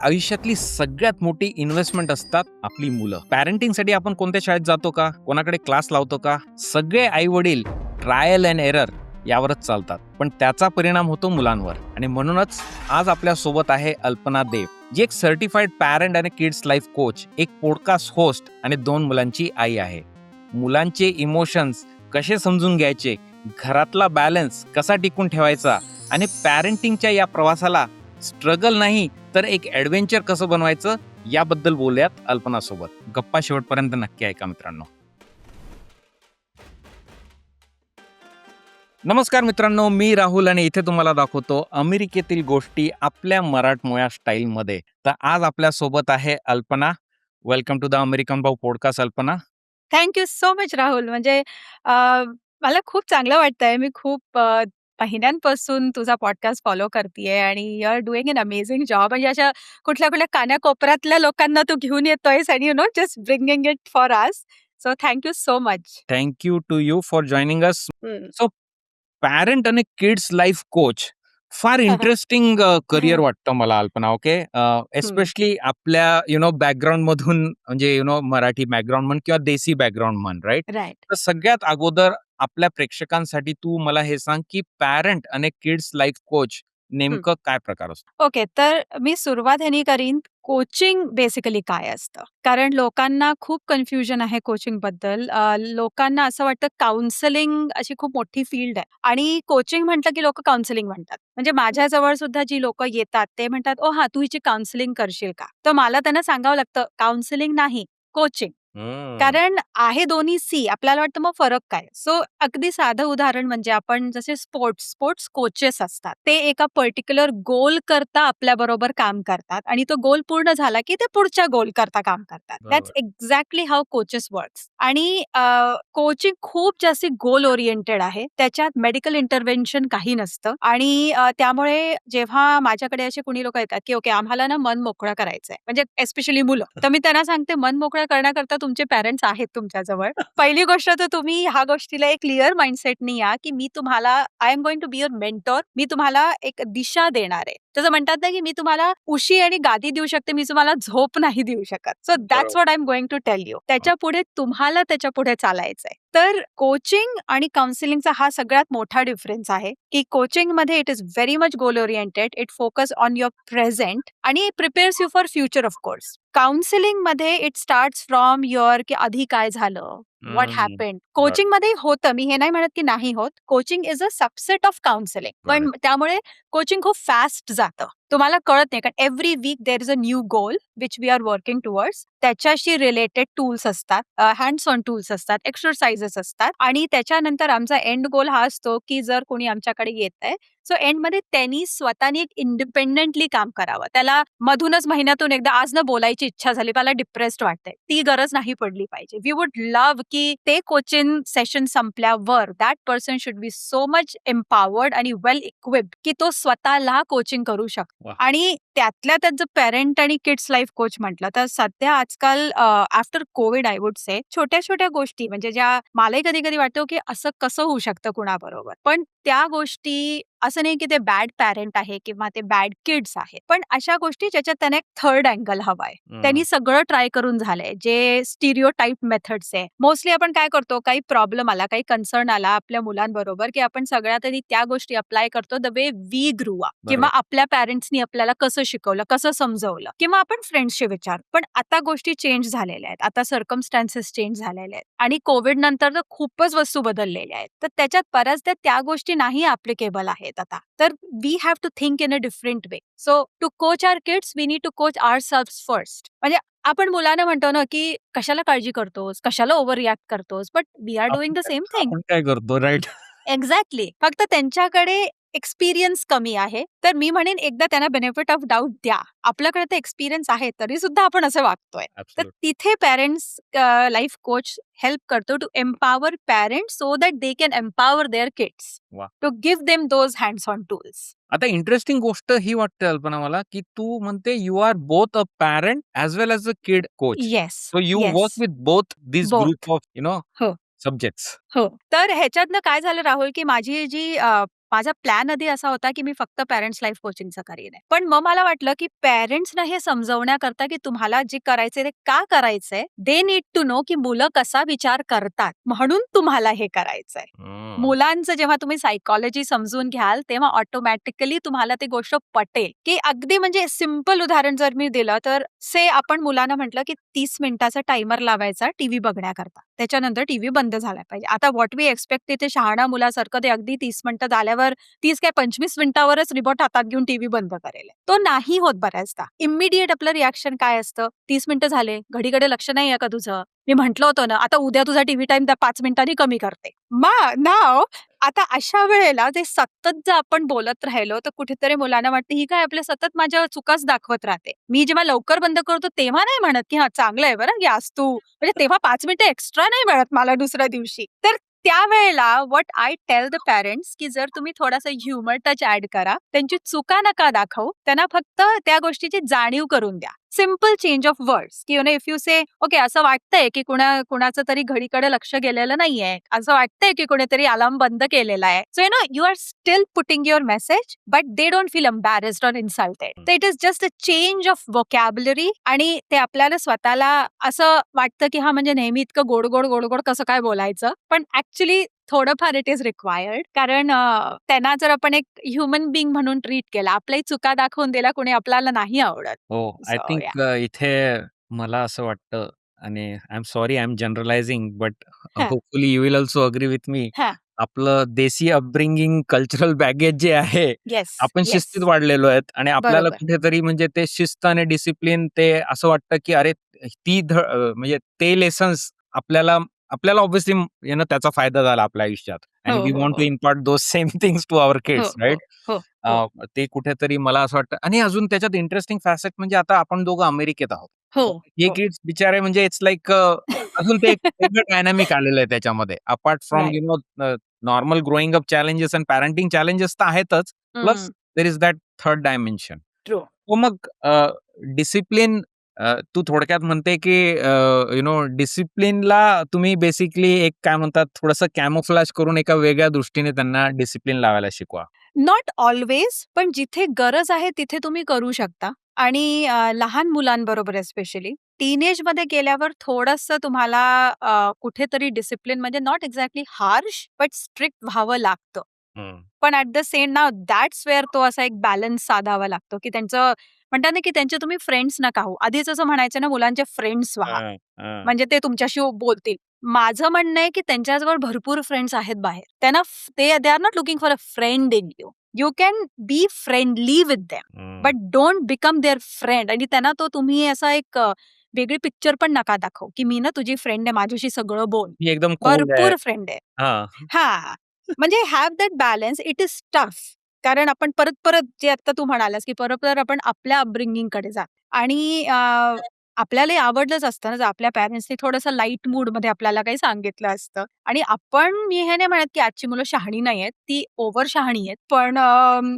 आयुष्यातली सगळ्यात मोठी इन्व्हेस्टमेंट असतात आपली मुलं. पॅरेंटिंगसाठी आपण कोणत्या शाळेत जातो का, कोणाकडे क्लास लावतो का, सगळे आई वडील ट्रायल अँड एरर यावरच चालतात, पण त्याचा परिणाम होतो मुलांवर. आणि म्हणूनच आज आपल्या सोबत आहे अल्पना देव, जी एक सर्टिफाईड पॅरेंट आणि किड्स लाईफ कोच, एक पॉडकास्ट होस्ट आणि 2 मुलांची आई आहे. मुलांचे इमोशन्स कसे समजून घ्यायचे, घरातला बॅलन्स कसा टिकून ठेवायचा आणि पॅरेंटिंगच्या या प्रवासाला स्ट्रगल नाही तर एक ॲडव्हेंचर कसं बनवायचं याबद्दल बोलूयात अल्पना सोबत. गप्पा शेवटपर्यंत नक्की ऐका मित्रांनो. नमस्कार मित्रांनो, मी राहुल आणि इथे तुम्हाला दाखवतो अमेरिकेतील गोष्टी आपल्या मराठमोळ्या स्टाईलमध्ये. तर आज आपल्या सोबत आहे Alpana. Welcome to the American Bhau podcast Alpana. Thank you so much Rahul. म्हणजे मला खूप चांगलं वाटतंय. मी खूप महिन्यांपासून तुझा पॉडकास्ट फॉलो करतीये आणि you are doing an amazing job. म्हणजे अशा कुठल्या-कुठल्या कानाकोपऱ्यातल्या लोकांना तू घेऊन येतोयस आणि just bringing it for us. So thank you so much. Thank you to you for joining us. सो पॅरेंट आणि किड्स लाईफ कोच फार इंटरेस्टिंग करिअर वाटतं मला अल्पना. ओके, एस्पेशली आपल्या बॅकग्राऊंड मधून, म्हणजे मराठी बॅकग्राऊंड म्हण किंवा देसी बॅकग्राऊंड म्हण, राईट? राइट. तर सगळ्यात अगोदर आपल्या प्रेक्षकांसाठी तू मला हे सांग की पॅरेंट आणि किड्स लाईफ कोच नेमकं काय प्रकार असतो? ओके. तर मी सुरुवात ह्यानी करीन, कोचिंग बेसिकली काय असतं? कारण लोकांना खूप कन्फ्युजन आहे कोचिंगबद्दल. लोकांना असं वाटतं काउन्सिलिंग अशी खूप मोठी फील्ड आहे आणि कोचिंग म्हटलं की लोकं काउन्सिलिंग म्हणतात. म्हणजे माझ्याजवळ सुद्धा जी लोकं येतात ते म्हणतात, "ओ हां, तू हिची काउन्सिलिंग करशील का?" तर मला त्यांना सांगावं लागतं, काउन्सिलिंग नाही, कोचिंग. कारण आहे दोन्ही सी. आपल्याला वाटतं मग फरक काय? सो अगदी साधं उदाहरण म्हणजे आपण जसे स्पोर्ट्स कोचेस असतात. ते एका पर्टिक्युलर गोल करता आपल्याबरोबर काम करतात आणि तो गोल पूर्ण झाला की ते पुढच्या गोल करता काम करतात. That's exactly how coaches works. आणि कोचिंग खूप जास्ती गोल ओरिएंटेड आहे. त्याच्यात मेडिकल इंटरव्हेन्शन काही नसतं आणि त्यामुळे जेव्हा माझ्याकडे असे कुणी लोकं येतात की ओके, आम्हाला ना मन मोकळं करायचंय, म्हणजे एस्पेशली मुलं, तर मी त्यांना सांगते, मन मोकळं करण्याकरता तुमचे पॅरेंट्स आहेत तुमच्याजवळ. पहिली गोष्ट तर तुम्ही ह्या गोष्टीला एक क्लिअर माइंडसेटनी या की मी तुम्हाला, I am going to be your mentor. मी तुम्हाला एक दिशा देणार आहे. तसं म्हणतात ना की मी तुम्हाला उशी आणि गादी देऊ शकते, मी तुम्हाला झोप नाही देऊ शकत. So that's what I am going to tell you. त्याच्या पुढे तुम्हाला त्याच्या पुढे चालायचंय. तर कोचिंग आणि काउन्सिलिंगचा हा सगळ्यात मोठा डिफरन्स आहे की कोचिंगमध्ये it is very much goal oriented. It focus on your present आणि prepares you for future of course. Counselling मध्ये इट स्टार्ट्स फ्रॉम युअर की आधी काय झालं, व्हॉट हॅपेंड. कोचिंग मध्ये होतं, मी हे नाही म्हणत की नाही होत. Coaching is a subset of counselling. पण त्यामुळे कोचिंग खूप फास्ट जातं. तुम्हाला कळत नाही, कारण every week there is a new goal which we are working towards. त्याच्याशी रिलेटेड टूल्स असतात, हँड्स ऑन टूल्स असतात, एक्सरसाइजेस असतात आणि त्याच्यानंतर आमचा एंड गोल हा असतो की जर कोणी आमच्याकडे येत आहे, सो एंडमध्ये त्यांनी स्वतःनी एक इंडिपेंडेंटली काम करावं. त्याला मधूनच महिन्यातून एकदा आज न बोलायची इच्छा झाली, मला डिप्रेस्ड वाटतंय, ती गरज नाही पडली पाहिजे. वी वुड लव्ह की ते कोचिंग सेशन संपल्यावर that person should be so much empowered आणि वेल इक्विप्ड की तो स्वतःला कोचिंग करू शकतो. आणि त्यातल्या त्यात जर पेरेंट आणि किड्स लाईफ कोच म्हटलं तर सध्या आजकाल आफ्टर कोविड आय वुड से छोट्या छोट्या गोष्टी, म्हणजे ज्या मलाही कधी कधी वाटतो की असं कसं होऊ शकतं कुणाबरोबर, पण त्या गोष्टी असं नाही की ते बॅड पॅरेंट आहे किंवा ते बॅड किड्स आहेत, पण अशा गोष्टी ज्याच्यात त्यांना एक थर्ड अँगल हवाय. त्यांनी सगळं ट्राय करून झालंय, जे स्टिरियोटाईप मेथड्स आहे. मोस्टली आपण काय करतो, काही प्रॉब्लेम आला, काही कन्सर्न आला आपल्या मुलांबरोबर, की आपण सगळ्यात आधी त्या गोष्टी अप्लाय करतो the way we grow up, किंवा आपल्या पॅरेंट्सनी आपल्याला कसं शिकवलं, कसं समजवलं, किंवा आपण फ्रेंड्सशी विचार. पण आता गोष्टी चेंज झालेल्या आहेत, आता सर्कमस्टान्सेस चेंज झालेले आहेत आणि कोविड नंतर तर खूपच वस्तू बदललेल्या आहेत. तर त्याच्यात बऱ्याचदा त्या गोष्टी नाही ऍप्लिकेबल आहेत आता. तर we have to think in a different way. So to coach our kids we need to coach ourselves first. म्हणजे आपण मुलांना म्हणतो ना की कशाला काळजी करतोस, कशाला ओव्हर रिॲक्ट करतोस, but we are doing the same thing. आपण काय करतो, राईट? एक्झॅक्टली. फक्त त्यांच्याकडे एक्सपिरियन्स कमी आहे. तर मी म्हणेन एकदा त्यांना बेनिफिट ऑफ डाऊट द्या. आपल्याकडे तर एक्सपिरियन्स आहे, तरी सुद्धा आपण असं वागतोय. तर तिथे पेरेंट्स लाईफ कोच हेल्प करतो to empower parents so that they can empower their kids, to give them those hands on tools. आता इंटरेस्टिंग गोष्ट ही वाटते अल्पना मला, की तू म्हणते you are both a parent as well as a kid coach. Yes, so you yes. Work with both this both. Group of हो. Subjects. हो. तर ह्याच्यातनं काय झालं राहुल, की माझी जी माझा प्लॅन आधी असा होता की मी फक्त पॅरेंट्स लाईफ कोचिंगचं करीन आहे. पण मग मला वाटलं की पॅरेंट्सना हे समजवण्याकरता की तुम्हाला जे करायचंय ते का करायचंय, दे नीड टू नो की मुलं कसा विचार करतात, म्हणून तुम्हाला हे करायचंय. मुलांचं जेव्हा तुम्ही सायकॉलॉजी समजून घ्याल तेव्हा ऑटोमॅटिकली तुम्हाला ती गोष्ट पटेल. की अगदी म्हणजे सिंपल उदाहरण जर मी दिलं तर से आपण मुलांना म्हटलं की 30 मिनिटाचा टाइमर लावायचा टीव्ही बघण्याकरता, त्याच्यानंतर टीव्ही बंद झाला पाहिजे. आता व्हॉट वी एक्सपेक्ट ते शहाण्या मुलासारखं ते अगदी 30 मिनिटं झाल्यावर 30 काय 25 मिनिटावरच रिमोट हातात घेऊन टीव्ही बंद करेल. तो नाही होत बऱ्याचदा. इमिडिएट आपलं रिॲक्शन काय असतं, 30 मिनिटं झाले, घडीकडे लक्ष नाहीये का तुझं, मी म्हंटल होतं ना आता उद्या तुझा टीव्ही टाइम त्या 5 मिनिटांनी कमी करते. नाव आता अशा वेळेला ते सतत जर आपण बोलत राहिलो तर कुठेतरी मुलांना वाटतं ही काय आपल्या सतत माझ्या चुकाच दाखवत राहते. मी जेव्हा लवकर बंद करतो तेव्हा नाही म्हणत की हा चांगलं आहे बरं की आज तू म्हणजे तेव्हा 5 मिनिटं एक्स्ट्रा नाही मिळत मला दुसऱ्या दिवशी. तर त्यावेळेला what I tell the parents की जर तुम्ही थोडासा ह्युमर टच ऍड करा, त्यांची चुका नका दाखवू, त्यांना फक्त त्या गोष्टीची जाणीव करून द्या. सिम्पल चेंज ऑफ वर्ड्स की इफ यू से ओके असं वाटतंय की कुणाचं तरी घडीकडे लक्ष गेलेलं नाहीये, असं वाटतंय की कुणीतरी अलार्म बंद केलेला आहे, so you are still putting your message but they don't feel embarrassed or insulted. It is just a change of vocabulary आणि ते आपल्याला स्वतःला असं वाटतं की हा म्हणजे नेहमी इतकं गोड गोड गोड गोड कसं काय बोलायचं, पण ऍक्च्युली थोडंफार इट इज रिक्वायर्ड. कारण त्यांना जर आपण एक ह्युमन बिंग म्हणून ट्रीट केला, आपल्याही चुका दाखवून दिला, कोणी आपल्याला नाही आवडत. हो, आय So, थिंक इथे मला असं वाटतं आणि I am sorry I am generalizing but हां, hopefully you will also agree with me. हां. आपलं देसी अपब्रिंगिंग, कल्चरल बॅगेज जे आहे, येस, आपण येस. शिस्तीत वाढलेलो आहेत आणि आपल्याला बरोबर. कुठेतरी म्हणजे ते शिस्त आणि डिसिप्लिन ते असं वाटतं की अरे म्हणजे ते लेसन्स आपल्याला आपल्याला ऑब्व्हियसली त्याचा फायदा झाला आपल्या आयुष्यात हो, आणि वी हो, वॉन्ट टू हो. Impart those same things to our हो, किड्स, हो, राइट? हो, हो. ते कुठेतरी मला असं वाटतं आणि अजून त्याच्यात इंटरेस्टिंग फॅसेट म्हणजे आता आपण दोघं अमेरिकेत आहोत. हो, हे हो. किड्स बिचारे म्हणजे इट्स लाइक अजून ते एक वेगळं डायनामिक आलेलं आहे त्याच्यामध्ये. Apart from right. Normal growing up challenges and parenting challenges तर आहेतच. Plus hmm. There is that third dimension. True. हो, मग डिसिप्लिन तू थोडक्यात म्हणते की डिसिप्लिनला तुम्ही बेसिकली एक काय म्हणतात थोडंसं कॅमोफ्लॅज करून एका वेगळ्या दृष्टीने त्यांना डिसिप्लिन लावायला शिकवा. नॉट ऑलवेज, पण जिथे गरज आहे तिथे तुम्ही करू शकता. आणि लहान मुलांबरोबर स्पेशली टीनेजमध्ये गेल्यावर थोडंसं तुम्हाला कुठेतरी डिसिप्लिन म्हणजे not exactly harsh but strict व्हावं लागतं. पण at the same now that's where तो असा एक बॅलन्स साधावा लागतो की त्यांचं म्हणतात ना की त्यांचे तुम्ही फ्रेंड्स नका होऊ. आधीच असं म्हणायचं ना मुलांचे फ्रेंड्स व्हा, म्हणजे ते तुमच्याशी बोलतील. माझं म्हणणं आहे की त्यांच्याजवळ भरपूर फ्रेंड्स आहेत बाहेर. त्यांना they are not looking for a friend in you. You can be friendly with them but don't become their friend. आणि त्यांना तो तुम्ही असा एक वेगळी पिक्चर पण नका दाखव की मी ना तुझी फ्रेंड आहे, माझ्याशी सगळं बोल. ही एकदम कोल्ड आहे. भरपूर फ्रेंड आहे. हां. हा, म्हणजे have that balance. It is tough. कारण आपण परत परत जे आता तू म्हणालास की परत परत आपण आपल्या अपब्रिंगिंग कडे जा आणि आपल्याला आवडलंच असतं ना जर आपल्या पॅरेंट्सनी थोडंसं लाईट मूड मध्ये आपल्याला काही सांगितलं असतं. आणि आपण मी हे नाही म्हणत की आजची मुलं शहाणी नाही आहेत, ती ओव्हर शहाणी आहेत. पण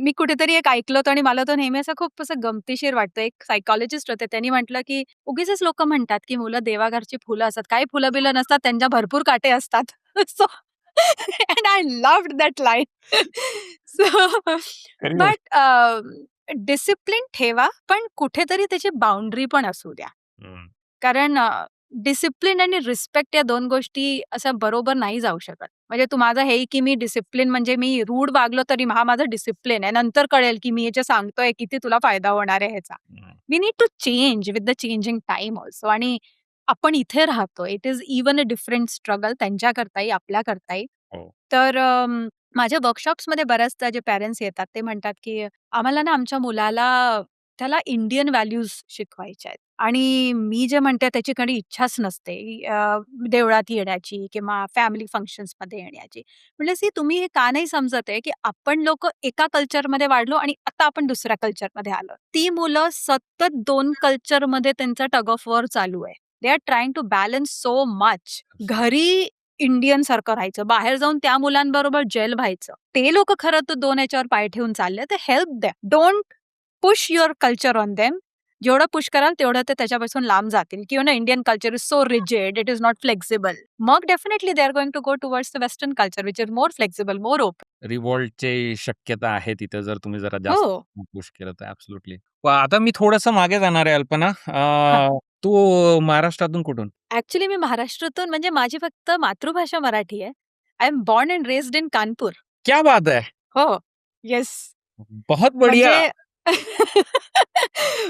मी कुठेतरी एक ऐकलं होतं आणि मला तो नेहमी असं खूप असं गमतीशीर वाटतं. एक सायकॉलॉजिस्ट होते, त्यांनी म्हटलं की उगीचच लोक म्हणतात की मुलं देवाघरची फुलं असतात. काही फुलं बिलं नसतात, त्यांच्या भरपूर काटे असतात. So and I loved that line. So, खरी गोष्ट. but डिसिप्लिन ठेवा, पण कुठेतरी त्याची बाउंड्री पण असू द्या. कारण डिसिप्लिन आणि रिस्पेक्ट या 2 गोष्टी असं बरोबर नाही जाऊ शकत. म्हणजे तू माझं हे की मी डिसिप्लिन म्हणजे मी रूड वागलो तरी हा माझा डिसिप्लिन आहे. नंतर कळेल की मी जे सांगतोय किती तुला फायदा होणार आहे ह्याचा. We need to change with the changing time also. आणि आपण इथे राहतो. It is even a different struggle त्यांच्याकरताही, आपल्याकरताही. हो. तर माझ्या वर्कशॉप्समध्ये बऱ्याचदा जे पॅरेंट्स येतात ते म्हणतात की आम्हाला ना आमच्या मुलाला त्याला इंडियन व्हॅल्यूज शिकवायच्या आहेत. आणि मी जे म्हणते त्याची काही इच्छाच नसते देवळात येण्याची किंवा फॅमिली फंक्शन्समध्ये येण्याची. म्हटलं सी तुम्ही हे का नाही समजत आहे की आपण लोक एका कल्चरमध्ये वाढलो आणि आता आपण दुसऱ्या कल्चरमध्ये आलो. ती मुलं सतत 2 कल्चरमध्ये त्यांचा टग ऑफ वॉर चालू आहे. They are trying to balance so much. घरी इंडियन सारखं राहायचं, बाहेर जाऊन त्या मुलांबरोबर जेल व्हायचं. ते लोक खरं तर 2 याच्यावर पाय ठेवून चालले. तर help them. Don't push your culture on them. जेवढं पुश कराल तेवढं ते त्याच्यापासून लांब जातील किंवा Indian culture is so rigid, it is not flexible. मग definitely they are going to go towards the western culture which is more flexible, more open. रिव्हॉल्टची शक्यता आहे तिथे जर तुम्ही जरा हो. जास्त पुश केलं तर ॲब्सोल्युटली. आता मी थोडंसं मागे जाणार आहे अल्पना. हा. तू महाराष्ट्रातून कुठून? ऍक्च्युली मी महाराष्ट्रातून, म्हणजे माझी फक्त मातृभाषा मराठी आहे. I am born and raised in Kanpur. क्या बात है! हो. येस. बहुत बढ़िया.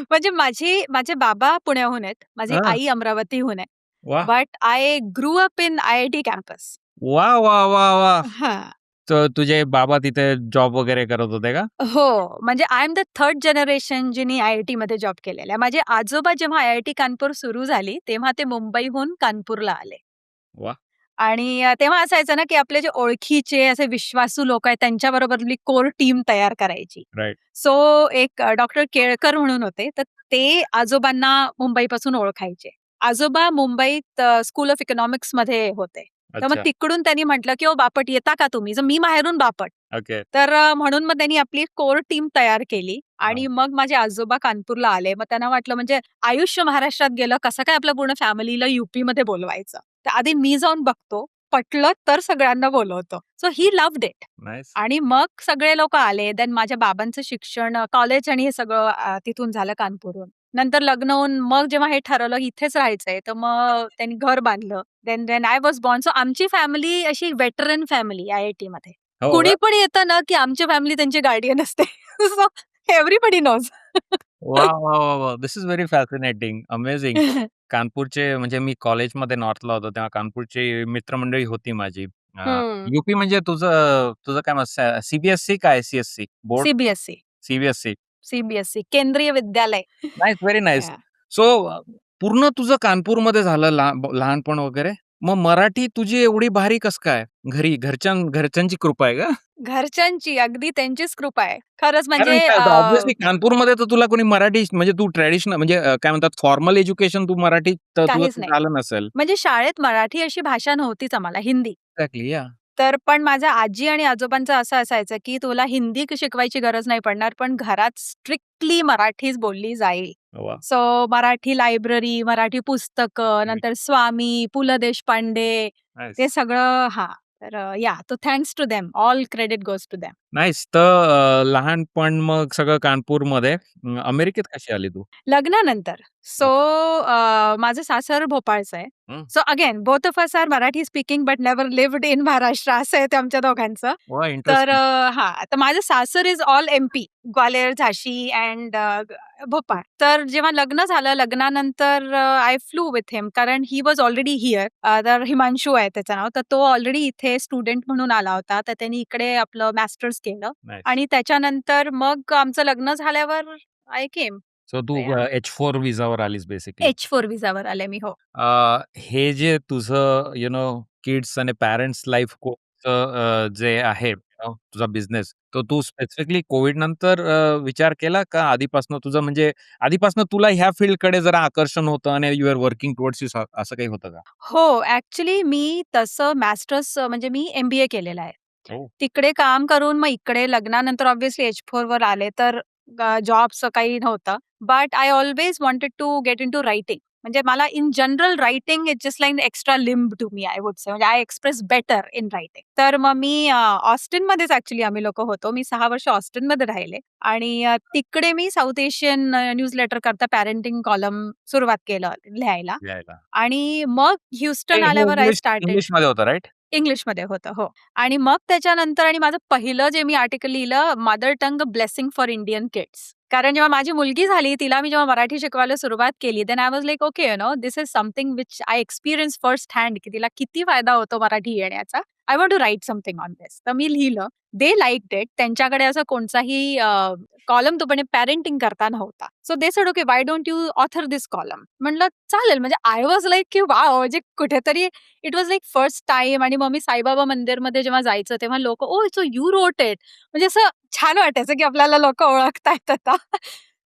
म्हणजे म्हणजे माझे बाबा पुण्याहून आहेत, माझी हां. आई अमरावतीहून आहे. वाह! But I grew up in IIT campus. वाह, वाह, वाह, वाह! हां. तर तुझे बाबा तिथे जॉब वगैरे करत होते का? हो. म्हणजे I am the third generation जिनी IIT मध्ये जॉब केलेला आहे. माझे आजोबा जेव्हा IIT कानपूर सुरू झाली, तेव्हा ते मुंबईहून कानपूरला आले. वाह! आणि तेव्हा असायचं ना, की आपले जे ओळखीचे असे विश्वासू लोक आहेत त्यांच्याबरोबरली कोर टीम तयार करायची. राइट. सो एक डॉक्टर केळकर म्हणून होते, तर ते आजोबांना मुंबईपासून ओळखायचे. आजोबा मुंबईत स्कूल ऑफ इकॉनॉमिक्समध्ये होते. तर मग अच्छा. तिकडून त्यांनी म्हटलं, की "ओ बापट येता का तुम्ही?" तर मी माहेरून बापट. ओके. तर म्हणून मग त्यांनी आपली कोर टीम तयार केली आणि हां. मग माझे आजोबा कानपूरला आले. मग त्यांना वाटलं म्हणजे आयुष्य महाराष्ट्रात गेलं, कसं काय आपल्या पूर्ण फॅमिलीला UPमध्ये बोलवायचं. तर आधी मी जाऊन बघतो, पटलं तर सगळ्यांना बोलवतो. So he loved it. Nice. आणि मग सगळे लोकं आले. देन माझ्या बाबांचं शिक्षण, कॉलेज आणि हे सगळं तिथून झालं कानपूरहून. नंतर लग्न होऊन मग जेव्हा हे ठरवलं इथेच राहायचंय, तर मग त्यांनी घर बांधलं. Then then I was born. So आमची फॅमिली अशी वेटरन फॅमिली IITमध्ये. हो कुणी का? पण येतं ना, की आमची फॅमिली त्यांची गार्डियन असते. So everybody knows. वाह, वाह, वाह, वाह! This is very fascinating. Amazing. कानपूरचे म्हणजे मी कॉलेजमध्ये नॉर्थला होतो तेव्हा कानपूरची मित्रमंडळी होती माझी. हं. UP म्हणजे तुझं तुझं काय मग CBSE का ICSE? Board? CBSE. CBSE. CBSE केंद्रीय विद्यालय. Nice, very nice. Yeah. So पूर्ण तुझं कानपूरमध्ये झालं लहानपण वगैरे. मग मराठी तुझी एवढी भारी कसं काय? घरच्यांची कृपा आहे का? घरच्यांची अगदी त्यांचीच कृपा आहे. खरंच कारण म्हणजे ऑब्व्हियसली कानपूरमध्ये तर तुला कोणी मराठी म्हणजे तू ट्रेडिशनल म्हणजे काय म्हणतात फॉर्मल एज्युकेशन तू मराठी तर तुझं काहीच ते नाही. झालं नसेल. म्हणजे शाळेत मराठी अशी भाषा नव्हतीच आम्हाला, हिंदी. एक्झॅक्टली या. तर पण माझ्या आजी आणि आजोबांचं असं असायचं, की तुला हिंदी शिकवायची गरज नाही पडणार, पण घरात स्ट्रिक्टली मराठीच बोलली जाईल. वाह! सो मराठी लायब्ररी, मराठी पुस्तकं, नंतर स्वामी, पु. ल. देशपांडे, नाईस. ते सगळं हां. तर तो thanks to them. All credit goes to them. Nice. तर लहानपण मग सगळं कानपूरमध्ये. अमेरिकेत कशी आली तू? लग्नानंतर. सो माझं सासर भोपाळचं आहे. हं. So again both of us are Marathi speaking but never lived in Maharashtra असं आहे ते आमच्या दोघांचं. वाह! तर इंटरेस्टिंग. तर माझं सासर इज ऑल MP, ग्वालेर, झाशी अँड भोपाळ. तर जेव्हा लग्न झालं, लग्नानंतर आय फ्लू विथ हिम कारण ही वॉज ऑलरेडी हिअर. तर हिमांशू आहे त्याचं नाव. तर तो ऑलरेडी इथे स्टुडंट म्हणून आला होता. तर त्यांनी इकडे आपलं मास्टर्स केलं नाईस. आणि त्याच्यानंतर मग आमचं लग्न झाल्यावर I came. So Tu H4 व्हिसावर आलीस बेसिकली. H4 व्हिसावर आले मी. हो. हे जे तुझं किड्स आणि पॅरेंट्स लाईफ जे आहे तुझा बिझनेस, तर तू स्पेसिफिकली कोविड नंतर विचार केला का आधीपासून तुझं म्हणजे आधीपासून तुला ह्या फील्डकडे जरा आकर्षण होतं आणि यू आर वर्किंग टुवर्ड्स असं काही होतं का? हो, ॲक्चुअली मी तसं मास्टर्स म्हणजे मी MBA केलेलं आहे. हो. तिकडे काम करून मग इकडे लग्नानंतर ऑब्व्हियसली H4 वर आले तर जॉबचं काही नव्हतं. But I always wanted to get into writing. म्हणजे मला in general writing is just like extra limb to me I would say. म्हणजे I express better in writing. तर मग मी ऑस्टिनमध्येच ॲक्चुअली आम्ही लोकं होतो. मी 6 वर्ष ऑस्टिनमध्ये राहिले आणि तिकडे मी साउथ एशियन न्यूजलेटर करता पॅरेंटिंग कॉलम सुरुवात केलं लिहायला. यायला. आणि मग ह्युस्टन हे आल्यावर आय स्टार्टेड. इंग्लिशमध्ये होतं राइट? इंग्लिशमध्ये होतं. हो. आणि मग त्याच्यानंतर आणि माझं पहिलं जे मी आर्टिकल लिहिलं, mother tongue blessing for Indian kids. कारण जेव्हा माझी मुलगी झाली, तिला मी जेव्हा मराठी शिकवायला सुरुवात केली, then I was like okay this is something which I experience first hand, की तिला किती फायदा होतो मराठी येण्याचा. I want to write something on this. तर मी लिहिलं. They liked it. त्यांच्याकडे असा कोणताही कॉलम तो पण पॅरेंटिंग करता नव्हता. So they said okay why don't you author this column. म्हटलं चालेल. म्हणजे आय वॉज लाइक की वॉव! म्हणजे कुठेतरी it was like first time. आणि मग मी साईबाबा मंदिरमध्ये जेव्हा जायचं तेव्हा लोकं ओह सो यू रोट इट. म्हणजे असं छान वाटायचं की आपल्याला लोकं ओळखतायत आता.